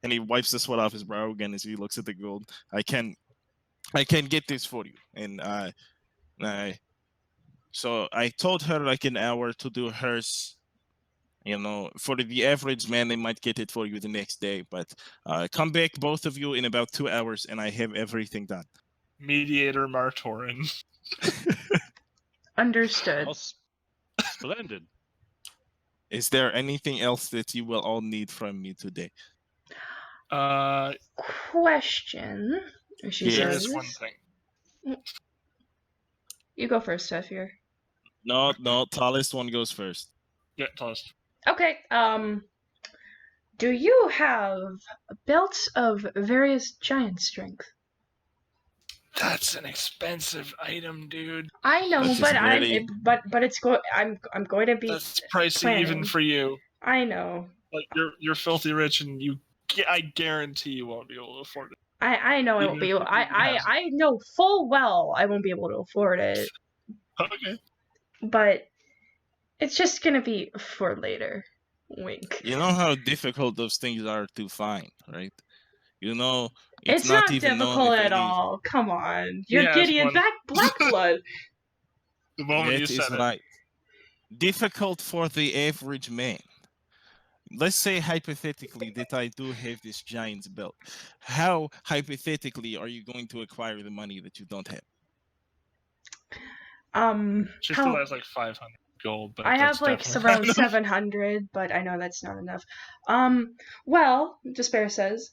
and he wipes the sweat off his brow again as he looks at the gold. I can get this for you. And so I told her like an hour to do hers. You know, for the average man, they might get it for you the next day. But come back, both of you, in about 2 hours, and I have everything done. Mediator Martorin. Understood. Well, splendid. Is there anything else that you will all need from me today? Question. She Yeah. There says. is one thing. You go first, Steph. Here. No, tallest one goes first. Yeah, tell us. Okay. Do you have belts of various giant strength? That's an expensive item, dude. I know, That's but just very- but it's I'm going to be. That's pricey planning. even for you. I know. Like you're filthy rich, and I guarantee you won't be able to afford it. I know I Even won't be if able. you have- I know full well I won't be able to afford it, Okay. but it's just gonna be for later. Wink. You know how difficult those things are to find, right? You know, It's not not even known difficult if at any- all. Come on, you're Yeah, it's Gideon one- Black Blood. The moment you That is said it. right. Difficult for the average man. Let's say hypothetically that I do have this giant's belt. How hypothetically are you going to acquire the money that you don't have? She how still has like 500 gold, but I that's have like definitely around not enough. 700, but I know that's not enough. Well, Despair says,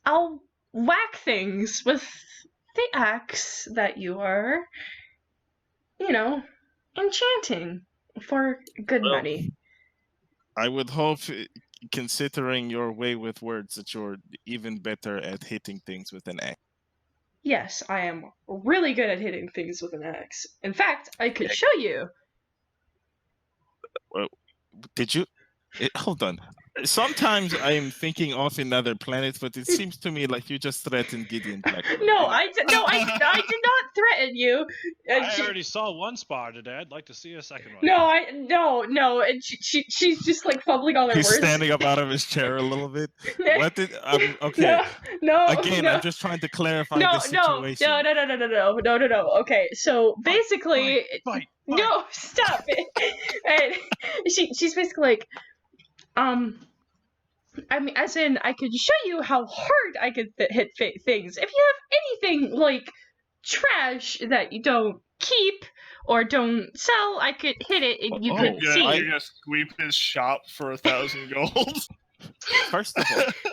I'll whack things with the axe that you are, enchanting for good Well, money. I would hope considering your way with words, that you're even better at hitting things with an axe. Yes, I am really good at hitting things with an axe. In fact, I could show you. Did you? Hold on. Sometimes I'm thinking off another planet, but it seems to me like you just threatened Gideon Blackbird. No, I did not threaten you. I already saw one spot today. I'd like to see a second one. No, and she's just like fumbling on her He's words. standing up out of his chair a little bit. What did? Okay. No. Again, I'm just trying to clarify the situation. No. Okay, so basically, Fight. no, stop it. And she's basically like, I mean, as in, I could show you how hard I could hit things. If you have anything like trash that you don't keep or don't sell, I could hit it and you could see. You're gonna sweep his shop for 1,000 gold. First of all,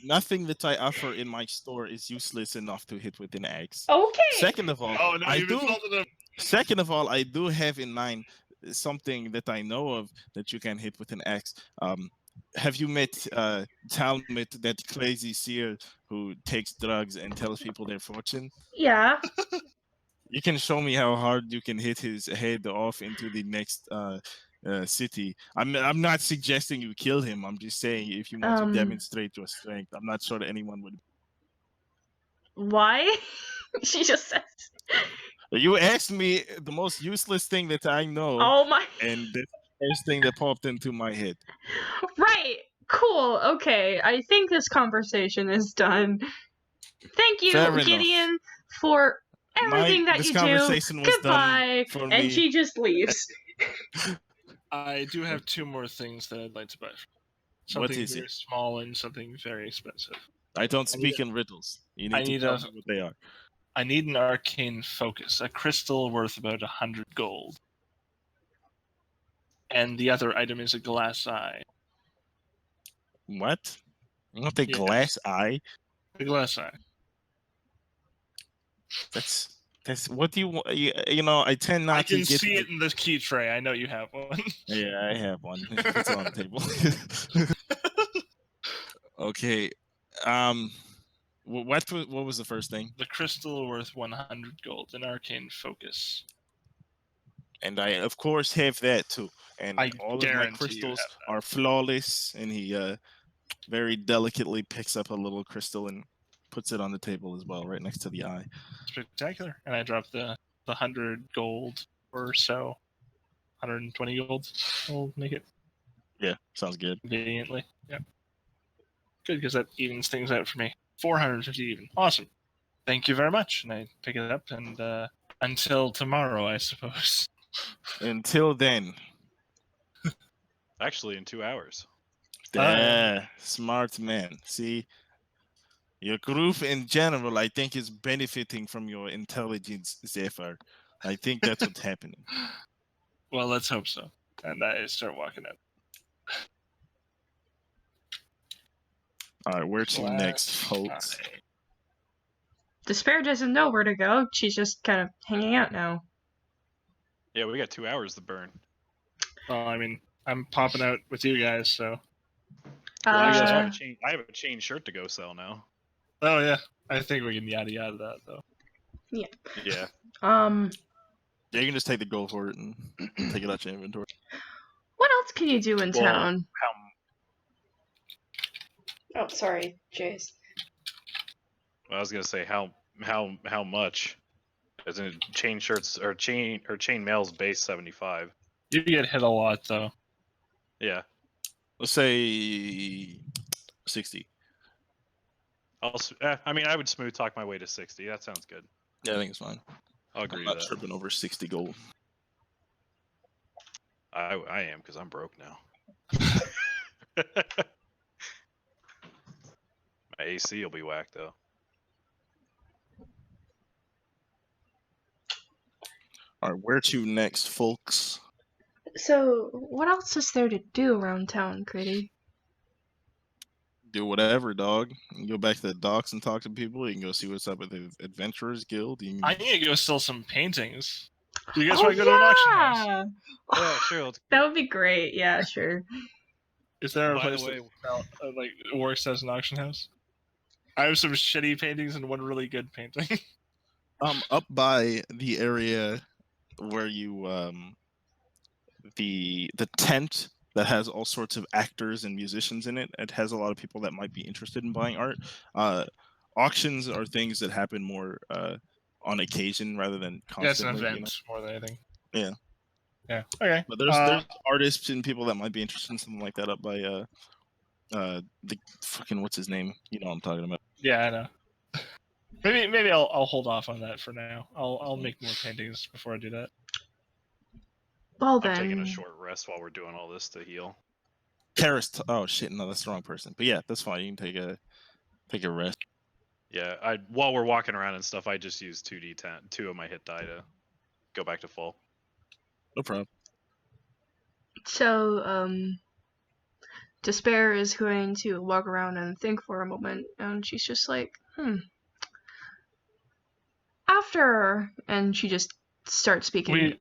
nothing that I offer in my store is useless enough to hit with an axe. Okay. Second of all, Oh no, you've insulted him. Second of all, I do have in mind something that I know of that you can hit with an axe. Have you met Talmud, that crazy seer who takes drugs and tells people their fortune? Yeah. You can show me how hard you can hit his head off into the next city. I'm not suggesting you kill him. I'm just saying if you want to demonstrate your strength. I'm not sure that anyone would. Why? She just says. You asked me the most useless thing that I know. Oh my. And that's the first thing that popped into my head. Right. Cool. Okay. I think this conversation is done. Thank you, Fair Gideon, enough. for everything that this you conversation do. was Goodbye. done for And me. she just leaves. I do have 2 more things that I'd like to buy. Something What is very it? small and something very expensive. I don't speak in riddles. You I need to need tell a- me what they are. I need an arcane focus, a crystal worth about 100 gold. And the other item is a glass eye. What? You want a Yes. glass eye? A glass eye. That's what do you want? You know, I tend not I to can get. see it in the key tray. I know you have one. Yeah, I have one. It's on the table. Okay. What was the first thing? The crystal worth 100 gold, an arcane focus. And I, of course, have that too. And I all of my guarantee you crystals have that. are flawless. And he very delicately picks up a little crystal and puts it on the table as well, right next to the eye. Spectacular. And I drop the 100 gold or so. 120 gold. We'll make it Yeah, sounds good. conveniently. Yeah. Good, because that evens things out for me. 450 even. Awesome. Thank you very much. And I pick it up and until tomorrow, I suppose. Until then. Actually, in 2 hours. Smart man. See, your group in general, I think, is benefiting from your intelligence, Zephyr. I think that's what's happening. Well, let's hope so. And I start walking out. All right, where to Glass next, folks? eye. Despair doesn't know where to go. She's just kind of hanging out now. Yeah, we got 2 hours to burn. Well, I mean, I'm popping out with you guys, so. Well, actually, Uh, I have a chain shirt to go sell now. Oh, yeah. I think we can yada yada that, though. Yeah. Yeah, you can just take the gold for it and take it out your inventory. what else can you do in Well, town? How Oh, sorry, Jace. I was gonna say how much? As in chain shirts or chain mail's base 75. You get hit a lot, though. Yeah. Let's say 60. I mean, I would smooth talk my way to 60. That sounds good. Yeah, I think it's fine. I'll I'm agree to not that. tripping over 60 gold. I am, because I'm broke now. My AC will be whacked though. All right, where to next, folks? So, what else is there to do around town, Critty? Do whatever, dog. You can go back to the docks and talk to people. You can go see what's up at the Adventurers Guild. You can... I need to go sell some paintings. Do you guys want to go to an auction house? yeah! Yeah, sure. Let's That would be great. Yeah, sure. Is there a By the place way, that like works as an auction house? I have some shitty paintings and one really good painting. Up by the area where you the tent that has all sorts of actors and musicians in it. It has a lot of people that might be interested in buying art. Auctions are things that happen more on occasion rather than Yeah, it's an constantly. event more than anything. Yeah. Yeah. Okay. But there's artists and people that might be interested in something like that up by the fucking what's his name? You know what I'm talking about. Yeah, I know. Maybe I'll hold off on that for now. I'll make more paintings before I do that. Well I'm taking a then, short rest while we're doing all this to heal. Karis. Oh shit, no, that's the wrong person. But yeah, that's fine. You can take a rest. Yeah, while we're walking around and stuff, I just use 2d10, 2 of my hit die to go back to full. No problem. so Despair is going to walk around and think for a moment, and she's just like, after, and she just starts speaking.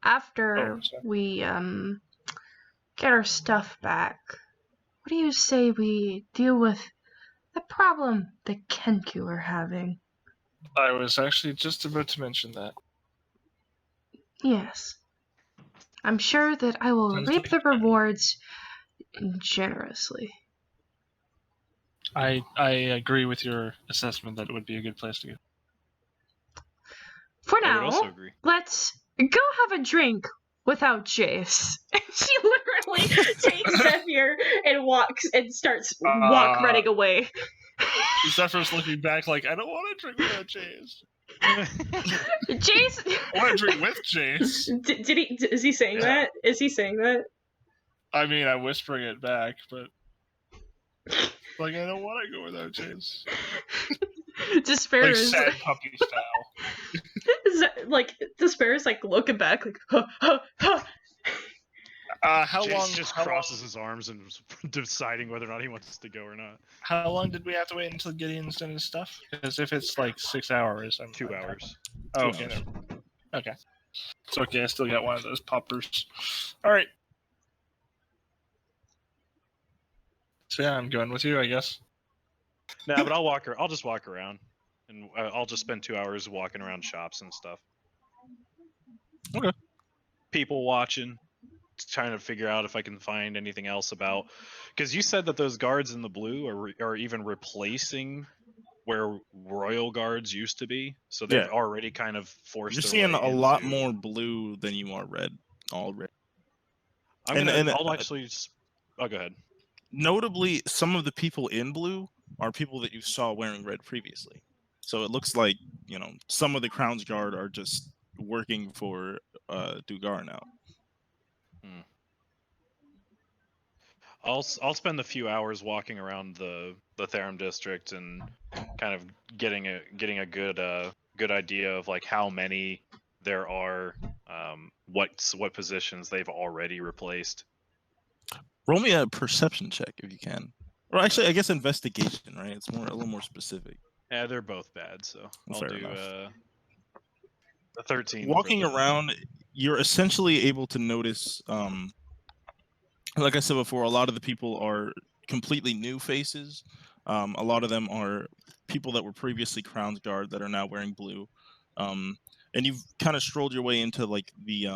After we get our stuff back, what do you say we deal with the problem the Kenku are having? I was actually just about to mention that. Yes. I'm sure that I will reap the rewards generously. I agree with your assessment that it would be a good place to go. For I would now, also agree. let's go have a drink without Jace. She literally takes Zephyr and walks and starts running away. Zephyr's looking back like, I don't want to drink without Jace. Jace. I want to drink with Jace. Did he? Is he saying that? Is he saying that? I mean, I'm whispering it back, but like, I don't want to go without Jace. Despair like is sad puppy style. like Despair is like looking back, like, huh, huh, huh. How Jace long? just crosses his arms and deciding whether or not he wants to go or not. How long did we have to wait until Gideon's done his stuff? Because if it's like 6 hours, I'm 2 hours. Oh, okay. Okay. It's okay. I still got one of those poppers. All right. So yeah, I'm going with you, I guess. Nah, but I'll just walk around, and I'll just spend 2 hours walking around shops and stuff. Okay. People watching, trying to figure out if I can find anything else about, because you said that those guards in the blue are even replacing where royal guards used to be, so they've already kind of forced. You're their seeing way a lot into... more blue than you are red already. I'll actually. Oh, go ahead. Notably, some of the people in blue are people that you saw wearing red previously. So it looks like, some of the Crown's Guard are just working for Dugar now. I'll spend a few hours walking around the Therum district and kind of getting a good idea of like how many there are, what positions they've already replaced. Roll me a perception check if you can. Or actually, I guess investigation, right? It's a little more specific. Yeah, they're both bad, so I'll do enough. A 13. Walking around, you're essentially able to notice, like I said before, a lot of the people are completely new faces. A lot of them are people that were previously Crown's Guard that are now wearing blue. And you've kind of strolled your way into like the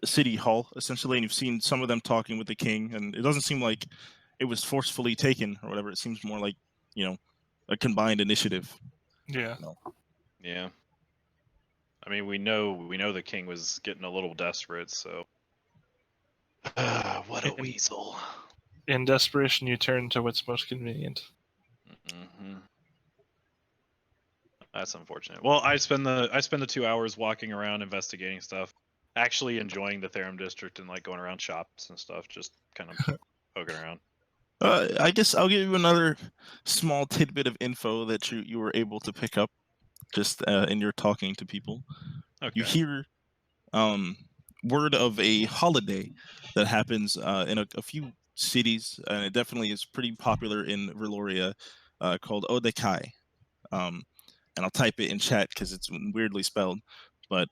city hall essentially, and you've seen some of them talking with the king, and it doesn't seem like it was forcefully taken or whatever. It seems more like a combined initiative. Yeah. Yeah. I mean, we know the king was getting a little desperate, so what a weasel. In desperation, you turn to what's most convenient. Mm-hmm. That's unfortunate. Well, I spend the 2 hours walking around investigating stuff, actually enjoying the Therum district and like going around shops and stuff, just kind of poking around. I guess I'll give you another small tidbit of info that you were able to pick up just in your talking to people. Okay. You hear word of a holiday that happens in a few cities, and it definitely is pretty popular in Veloria, called Odekai. And I'll type it in chat because it's weirdly spelled. But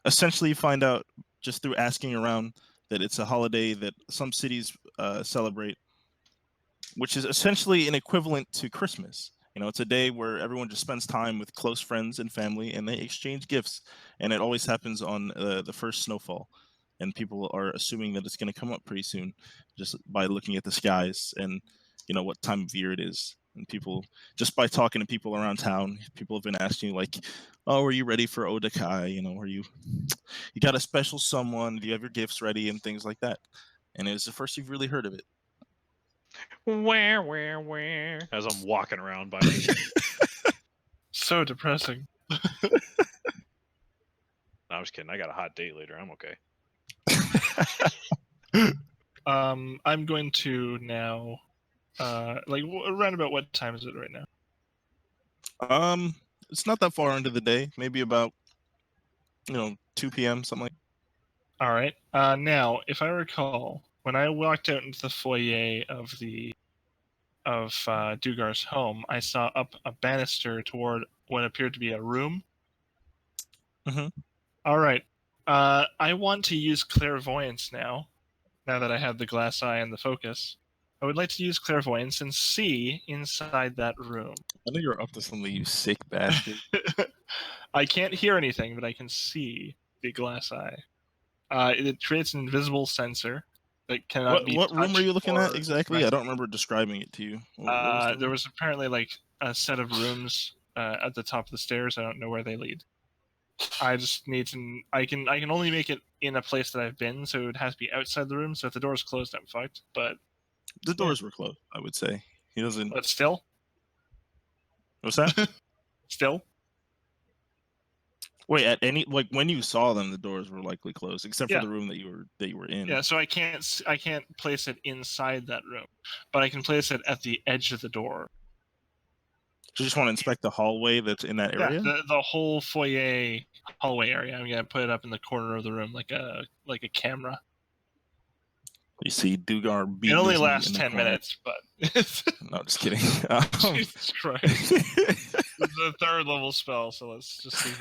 essentially, you find out just through asking around that it's a holiday that some cities celebrate, which is essentially an equivalent to Christmas. It's a day where everyone just spends time with close friends and family, and they exchange gifts. And it always happens on the first snowfall, and people are assuming that it's going to come up pretty soon, just by looking at the skies and what time of year it is. And people, just by talking to people around town, people have been asking you like, "Oh, are you ready for Odakai? Are you got a special someone? Do you have your gifts ready?" and things like that. And it was the first you've really heard of it. Where? As I'm walking around by myself. So depressing. No, I'm just kidding. I got a hot date later. I'm okay. I'm going to now, around about what time is it right now? It's not that far into the day. Maybe about 2 p.m. something like. All right. Now, if I recall, when I walked out into the foyer of Dugar's home, I saw up a banister toward what appeared to be a room. Mm-hmm. All right. I want to use clairvoyance now. Now that I have the glass eye and the focus, I would like to use clairvoyance and see inside that room. I know you're up to something, you sick bastard. I can't hear anything, but I can see the glass eye. It creates an invisible sensor that cannot be What room are you looking at touched or exactly? I don't remember describing it to you. What was the there room? was apparently like a set of rooms at the top of the stairs. I don't know where they lead. I just need to. I can only make it in a place that I've been, so it has to be outside the room. So if the door's closed, I'm fucked. But The doors were closed, I would say. He doesn't. but still, What's that? still, Wait, at any when you saw them, the doors were likely closed, except for Yeah. the room that you were in. yeah. So I can't place it inside that room, but I can place it at the edge of the door. You just want to inspect the hallway that's in that area. Yeah, the whole foyer hallway area. I'm gonna put it up in the corner of the room like a camera. You see Dugar It beating only his meat lasts in the 10 corner. minutes, but No, just kidding. Jesus Christ, it's a third level spell, so let's just see.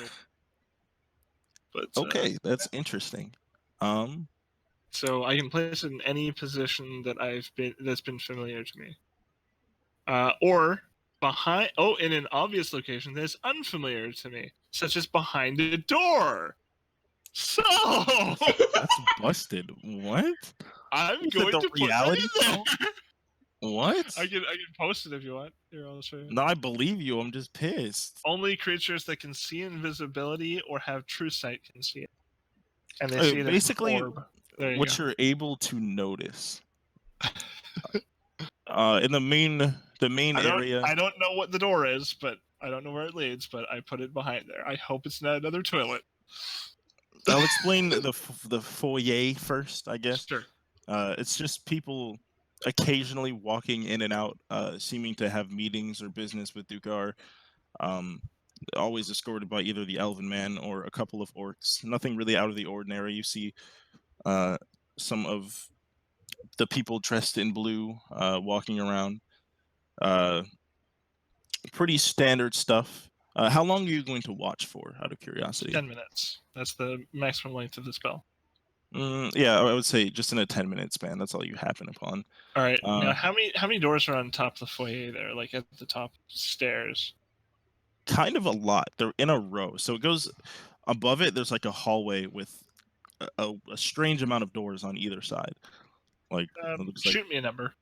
But Okay, that's interesting. So I can place it in any position that's been familiar to me, or behind. Oh, in an obvious location that's unfamiliar to me, such as behind a door. So That's busted. What? I'm You said going the to put reality that in there. What? I can post it if you want. Here, I'll show you. No, I believe you. I'm just pissed. Only creatures that can see invisibility or have true sight can see it, and they see it as an Basically, orb. There you what go. you're able to notice. In the main area. I don't know what the door is, but I don't know where it leads. But I put it behind there. I hope it's not another toilet. I'll explain the foyer first, I guess. Sure. It's just people occasionally walking in and out, seeming to have meetings or business with Dugar. Always escorted by either the Elven Man or a couple of orcs. Nothing really out of the ordinary. You see some of the people dressed in blue walking around. Pretty standard stuff. How long are you going to watch for, out of curiosity? 10 minutes. That's the maximum length of the spell. Yeah, I would say just in a 10-minute span. That's all you happen upon. All right. Now, how many doors are on top of the foyer there? Like at the top stairs? Kind of a lot. They're in a row. So it goes above it. There's like a hallway with a strange amount of doors on either side. Like it looks like Shoot me a number.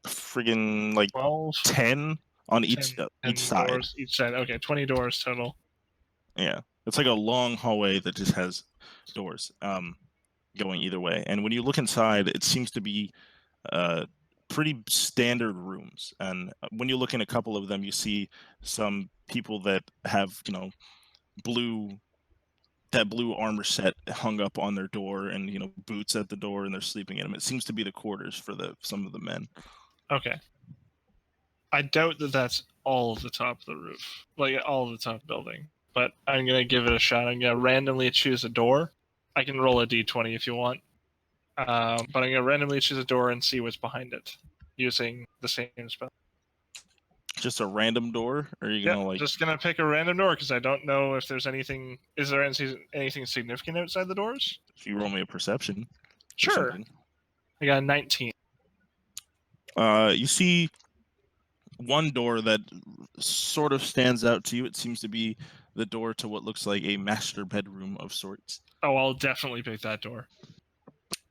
friggin' like 12, 10 on 10, each side. Doors each side. Okay, 20 doors total. Yeah, it's like a long hallway that just has doors going either way. And when you look inside, it seems to be pretty standard rooms. And when you look in a couple of them, you see some people that have blue armor set hung up on their door, and boots at the door, and they're sleeping in them. It seems to be the quarters for some of the men. Okay. I doubt that that's all of the top of the roof, like all of the top building. But I'm gonna give it a shot. I'm gonna randomly choose a door. I can roll a d20 if you want, but I'm gonna randomly choose a door and see what's behind it using the same spell. Just a random door, or are you gonna just gonna pick a random door because I don't know if there's anything. Is there anything significant outside the doors? So you roll me a perception. or Sure. something. I got a 19. You see one door that sort of stands out to you. It seems to be the door to what looks like a master bedroom of sorts. Oh, I'll definitely pick that door.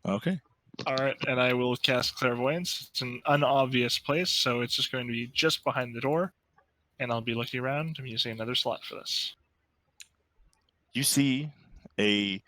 Okay. All right, and I will cast Clairvoyance. It's an unobvious place, so it's just going to be just behind the door, and I'll be looking around. I'm using another slot for this. You see a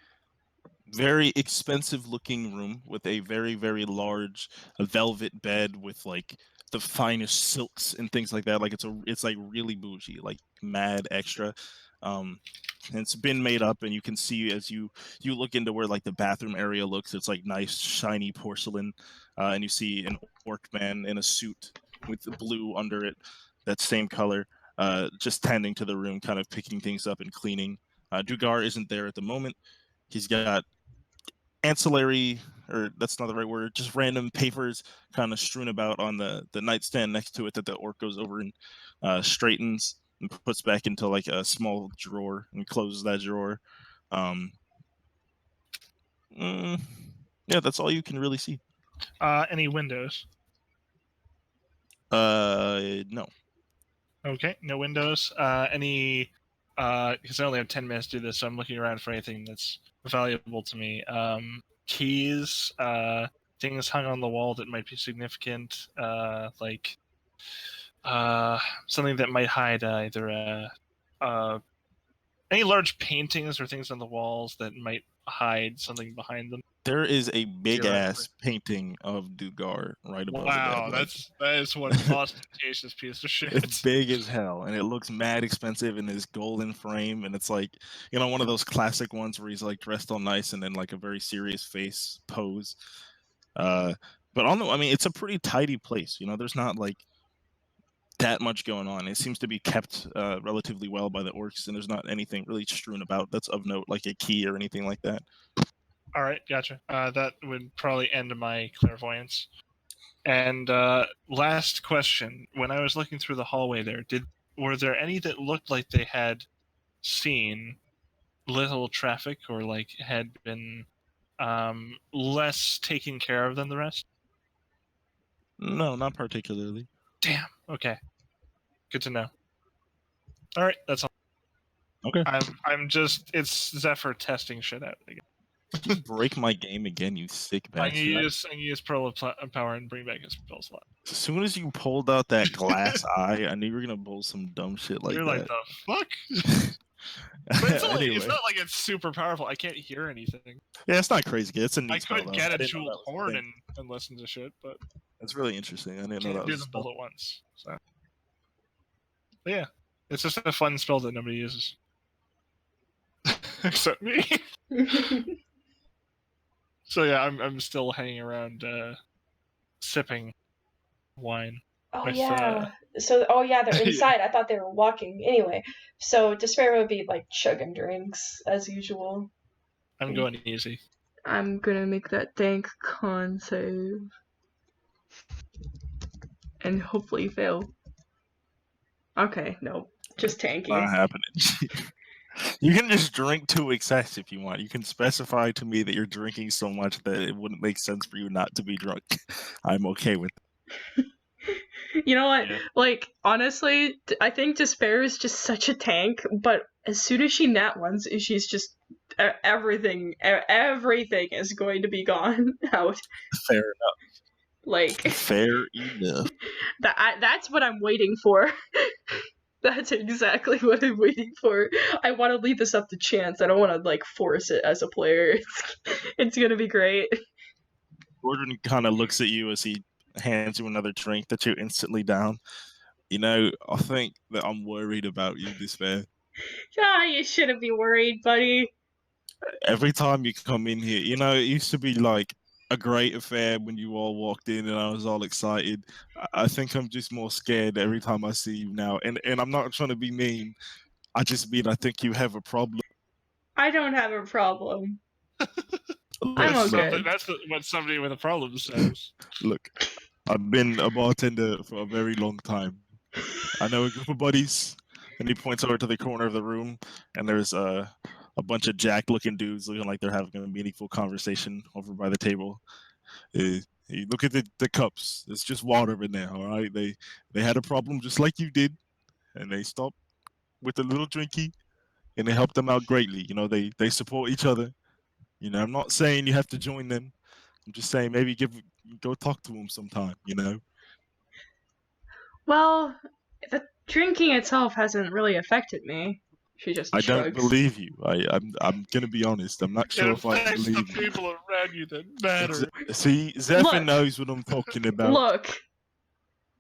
very expensive looking room with a very, very large velvet bed with like the finest silks and things like that. Like it's like really bougie, like mad extra. And it's been made up, and you can see as you look into where like the bathroom area looks, it's like nice shiny porcelain, and you see an orc man in a suit with the blue under it, that same color, just tending to the room, kind of picking things up and cleaning. Dugar isn't there at the moment. He's got ancillary, or that's not the right word, just random papers kind of strewn about on the nightstand next to it that the orc goes over and straightens and puts back into like a small drawer and closes that drawer. Um, yeah, that's all you can really see. Any windows? No. Okay, no windows. Any? Because I only have 10 minutes to do this, so I'm looking around for anything that's valuable to me. Keys, things hung on the wall that might be significant, like something that might hide either any large paintings or things on the walls that might hide something behind them. There is a big ass Theoretically. painting of Dugar right above the Wow, bed. Like, that is one ostentatious piece of shit. it's big as hell, and it looks mad expensive in this golden frame, and it's like, you know, one of those classic ones where he's like dressed all nice and then like a very serious face pose. But on the, I mean, it's a pretty tidy place. You know, there's not like that much going on. It seems to be kept relatively well by the orcs, and there's not anything really strewn about that's of note, like a key or anything like that. All right, gotcha. That would probably end my clairvoyance. And last question: when I was looking through the hallway there, were there any that looked like they had seen little traffic or like had been less taken care of than the rest? No, not particularly. Damn. Okay. Good to know. All right, that's all. Okay. I'm just it's Zephyr testing shit out again. You break my game again, you sick I'm bastard. gonna use Pearl of Power and bring back a spell slot. As soon as you pulled out that glass eye, I knew you were gonna pull some dumb shit like You're that. like, the fuck? But it's Anyway, not like it's super powerful. I can't hear anything. yeah, it's not crazy. It's a neat I spell, could though. get I a didn't know jeweled that was a horn thing. and listen to shit, but That's really interesting. I didn't know can't that do was a them spell. both at once. So, but yeah, it's just a fun spell that nobody uses, except me. So yeah, I'm still hanging around, sipping wine. Oh With, yeah. They're inside. I thought they were walking. Anyway, so Despair would be like chugging drinks as usual. I'm going easy. I'm gonna make that dank con save. And hopefully fail. Okay, no. Just tanky. Not happening. You can just drink to excess if you want. You can specify to me that you're drinking so much that it wouldn't make sense for you not to be drunk. I'm okay with it. You know what? Yeah. Like, honestly, I think Despair is just such a tank, but as soon as she nat ones, she's just everything is going to be gone out. Fair enough. Like, Fair enough. that's what I'm waiting for. That's exactly what I'm waiting for. I want to leave this up to chance. I don't want to like force it as a player. It's gonna be great. Gordon kind of looks at you as he hands you another drink that you instantly down. You know, I think that I'm worried about you, Despair. Ah, you shouldn't be worried, buddy. Every time you come in here, you know, it used to be like a great affair when you all walked in and I was all excited. I think I'm just more scared every time I see you now. And I'm not trying to be mean. I just mean I think you have a problem. I don't have a problem. I'm That's okay. what somebody with a problem says. Look, I've been a bartender for a very long time. I know a group of buddies, and he points over to the corner of the room, and there's a bunch of jack-looking dudes looking like they're having a meaningful conversation over by the table. You look at the cups. It's just water in there. All right. They had a problem just like you did, and they stopped with a little drinky, and it helped them out greatly. They support each other. I'm not saying you have to join them. I'm just saying maybe go talk to them sometime. Well, the drinking itself hasn't really affected me. She just I don't shrugs. believe you. I'm gonna be honest. I'm not sure It if I affects the believe you. people around you that matter. See, Zephyr Look. knows what I'm talking about. Look.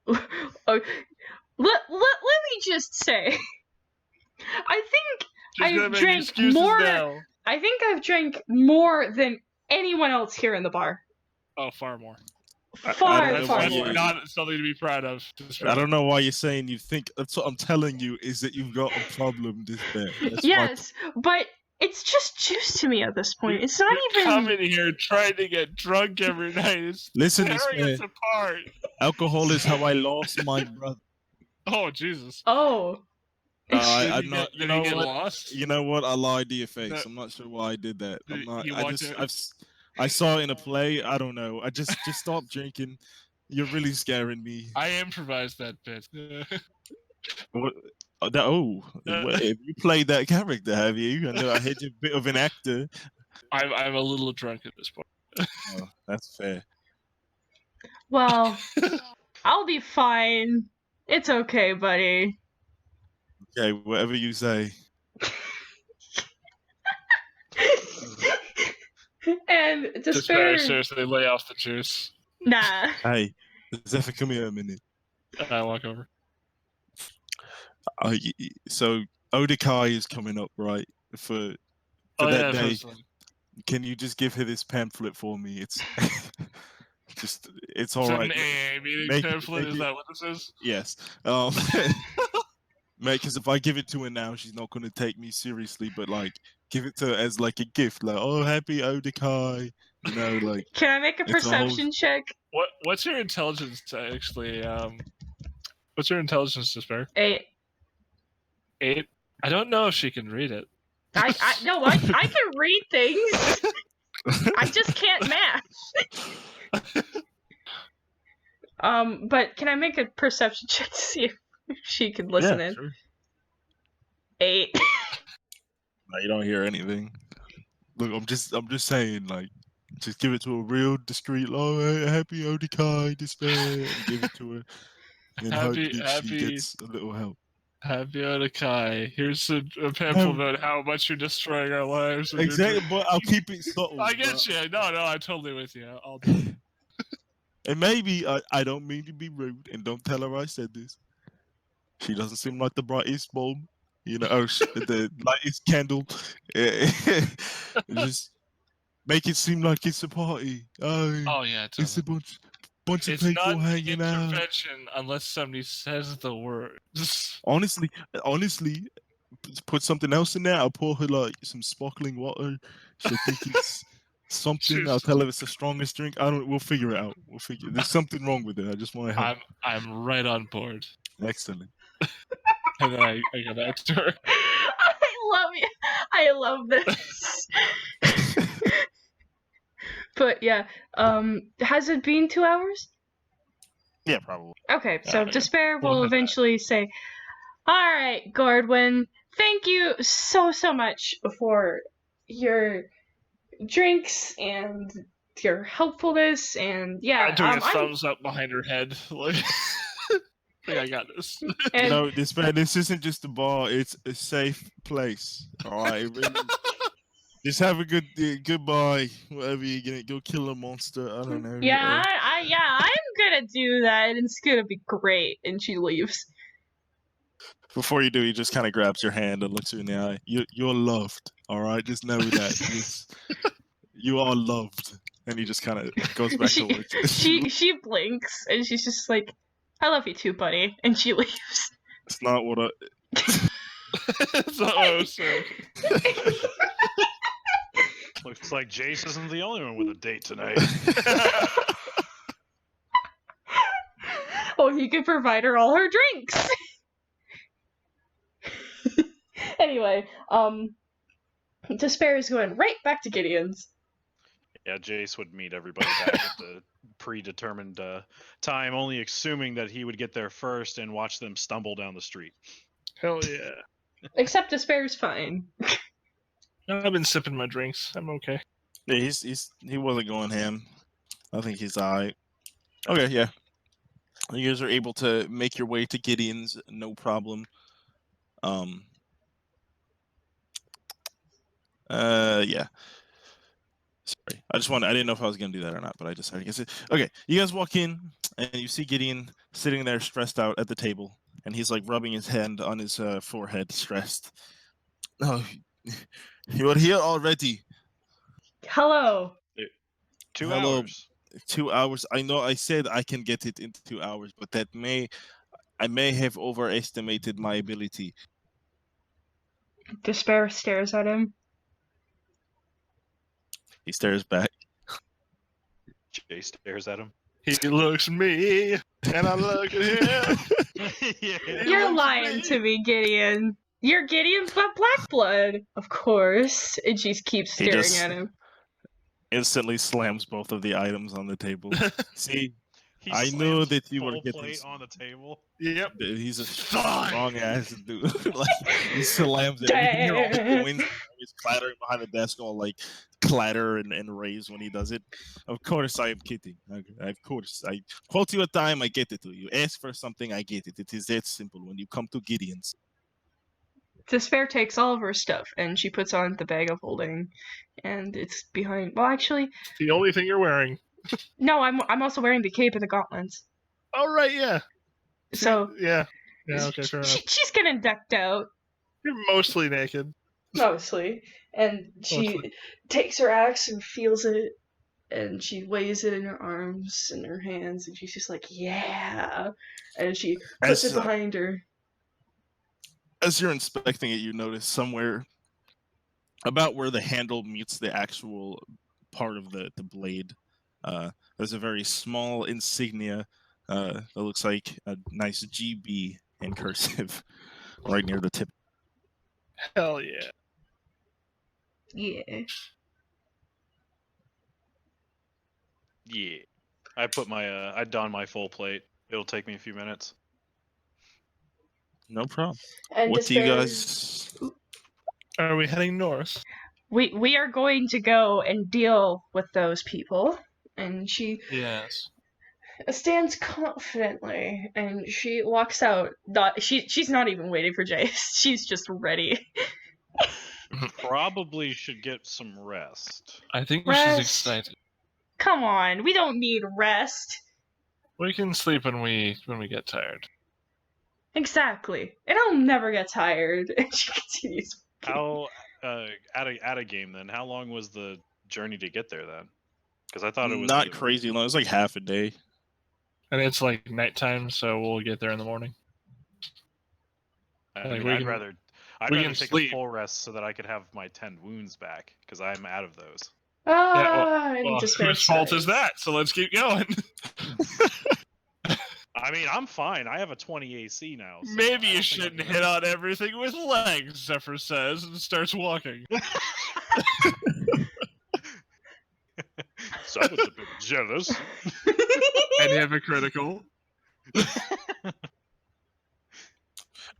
Let me just say, I think She's gonna I've make drank excuses more. now. I think I've drank more than anyone else here in the bar. Oh, far more. Far, don't know far why more. you- Not something to be proud of. I don't know why you're saying you think. That's what I'm telling you is that you've got a problem this bad. That's Yes, but it's just juice to me at this point. It's not You come even. in here trying to get drunk every night. It's Listen, tearing us apart. alcohol is how I lost my brother. Oh, Jesus. Oh. I'm not. Did he get lost? You know what? I lied to your face. No. I'm not sure why I did that. I'm not. He I walked just. in- I saw it in a play. I don't know. I just stop drinking. You're really scaring me. I improvised that bit. What? Have you played that character? Have you? I know I heard you're a bit of an actor. I'm a little drunk at this point. Oh, that's fair. Well, I'll be fine. It's okay, buddy. Okay, whatever you say. And Just despair. seriously lay off the juice. Nah. Hey, Zephyr, come here a minute. I walk over. So Odekai is coming up, right? For that day. Can you just give her this pamphlet for me? It's it's all Is it right. an AA meeting Make- pamphlet? make Is it- that what this is? Yes. Mate, because if I give it to her now, she's not gonna take me seriously. But like, give it to her as like a gift, like, oh, happy Odekai. Like. Can I make a It's a whole- perception check? What's your intelligence actually? What's your intelligence, Despair? 8. 8. I don't know if she can read it. I can read things. I just can't math. But can I make a perception check to see if she can listen in? Sure. 8. No, you don't hear anything. Look, I'm just saying, like, just give it to a real discreet, oh, happy Odekai, despair, and give it to her. And hope that she gets a little help. Happy Odekai. Here's a pamphlet about how much you're destroying our lives. and you're Exactly, drinking. but I'll keep it subtle. I get but- you. No, I'm totally with you. I'll do it. And maybe I don't mean to be rude, and don't tell her I said this. She doesn't seem like the brightest bulb, the lightest candle. Just make it seem like it's a party. Oh yeah, It's a bunch of it's people not hanging out. intervention unless somebody says the words. Honestly, put something else in there. I'll pour her like some sparkling water. She'll think it's something. I'll tell her it's the strongest drink. We'll figure it out. There's something wrong with it. I just want to help. I'm right on board. Excellent. And then I go back to her. I love you. I love this. But yeah, has it been 2 hours? Yeah, probably. Okay, so yeah. Despair We'll will have that. eventually say, alright, Gordwin, thank you so much for your drinks and your helpfulness, and yeah, I'm doing a I'm- thumbs up behind her head. Like, I got this. and This isn't just a bar. It's a safe place. All right, it really. Just have a goodbye. Whatever you're gonna go kill a monster. I don't know. yeah, I'm gonna do that, and it's gonna be great, and she leaves. Before you do, he just kind of grabs your hand and looks you in the eye. You're loved. All right, just know that. You are loved. And he just kind of goes back to work. She blinks, and she's just like, I love you too, buddy, and she leaves. It's not what I. That's not what I was saying. Looks like Jace isn't the only one with a date tonight. Oh, he could provide her all her drinks. Anyway, Despair is going right back to Gideon's. Yeah, Jace would meet everybody back at the predetermined time, only assuming that he would get there first and watch them stumble down the street. Hell yeah. Except Despair's fine. I've been sipping my drinks. I'm okay. Yeah, he wasn't going ham. I think he's alright. Okay, yeah. You guys are able to make your way to Gideon's, no problem. Yeah. Sorry, I didn't know if I was gonna do that or not, but I decided against it. Okay, you guys walk in and you see Gideon sitting there stressed out at the table, and he's like rubbing his hand on his forehead, stressed. Oh, you are here already. Hello. 2 Hello. hours. 2 hours. I know I said I can get it in 2 hours, but I may have overestimated my ability. Despair stares at him. He stares back. Jace stares at him. He looks at me, and I look at him. Yeah. You're lying to me, Gideon. You're Gideon's black blood. Of course. And she keeps He staring just- at him. Instantly slams both of the items on the table. See, He I slams knew that you were full getting plate some- on the table. Yep. he's a Fine. strong ass dude. Like he slams it. You can hear all the Damn. coins always clattering behind the desk, all like clatter and raise when he does it. Of course, I am kidding. Of course, I quote you a time, I get it to you. Ask for something, I get it. It is that simple. When you come to Gideon's, Despair takes all of her stuff and she puts on the bag of holding, and it's behind. Well, actually, The only thing you're wearing. no. I'm also wearing the cape and the gauntlets. Oh, right, yeah. So Yeah. Yeah, okay, fair enough. she's getting decked out You're mostly naked. mostly, and she Mostly. takes her axe and feels it, and she weighs it in her arms and her hands, and she's just like, yeah, and she puts As- it behind her. as you're inspecting it, you notice somewhere about where the handle meets the actual part of the blade. There's a very small insignia that looks like a nice GB in cursive right near the tip. Hell yeah. Yeah. Yeah. I don my full plate. It'll take me a few minutes. No problem. And What do you Despair- guys? Are we heading north? We are going to go and deal with those people. And she Yes. stands confidently, and she walks out. She's not even waiting for Jace. She's just ready. Probably should get some rest. I think Rest. she's excited. Come on, we don't need rest. We can sleep when we get tired. Exactly. And I'll never get tired. And she continues. How at a game then? How long was the journey to get there then? Because I thought it was Not crazy long. It's like half a day. And it's like nighttime, so we'll get there in the morning. I Like, mean, we I'd can- rather we can take sleep. a full rest so that I could have my 10 wounds back because I'm out of those. And Well, Despair whose fault sighs. is that? So let's keep going. I mean, I'm fine. I have a 20 AC now. so I Maybe don't you think shouldn't I'm hit on everything with legs, Zephyr says, and starts walking. Someone's a bit jealous. And you have a critical.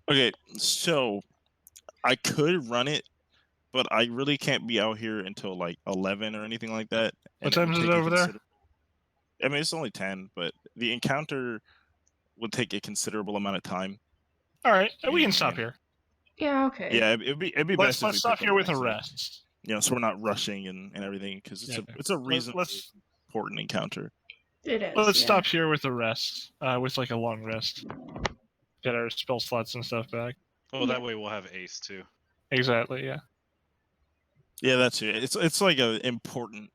Okay, so I could run it, but I really can't be out here until like 11 or anything like that. What and time would is it take a over there? I mean, it's only 10, but the encounter would take a considerable amount of time. All right, we can stop here. Yeah, okay. Yeah, it'd be Let's best if we stop pick here up with a next week. rest. You know, so we're not rushing and everything because it's Yeah. it's a reasonably Let's important encounter. It is. let's yeah. stop here with a rest, with like a long rest. Get our spell slots and stuff back. Oh, that way we'll have Ace too. Exactly. Yeah. Yeah, that's it. It's like an important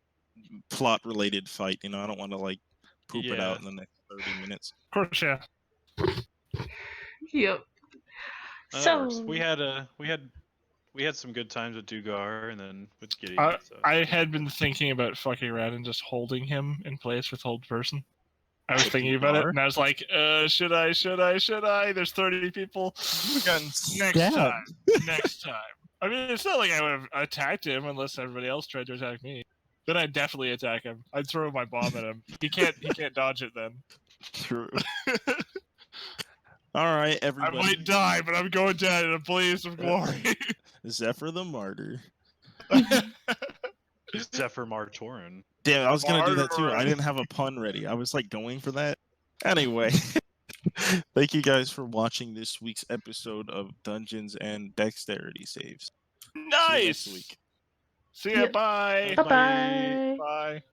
plot related fight. You know, I don't want to like poop it Yeah. out in the next 30 minutes. Of course. Yeah. Yep. That So works. We had some good times with Dugar and then with Gideon. so. I had been thinking about fucking around and just holding him in place with hold person. I was thinking about it, and I was like, should I? There's 30 people. We've gotten Next time. Next time. I mean, it's not like I would have attacked him unless everybody else tried to attack me. Then I'd definitely attack him. I'd throw my bomb at him. He can't dodge it then. True. All right, I everybody. might die, but I'm going down in a blaze of glory. Zephyr the Martyr. Zephyr Martorin. Damn, I was gonna do that too. I Martyr. didn't have a pun ready. I was like going for that. Anyway, thank you guys for watching this week's episode of Dungeons and Dexterity Saves. See you next Nice. week. See ya. Yeah. Bye. Bye bye. Bye.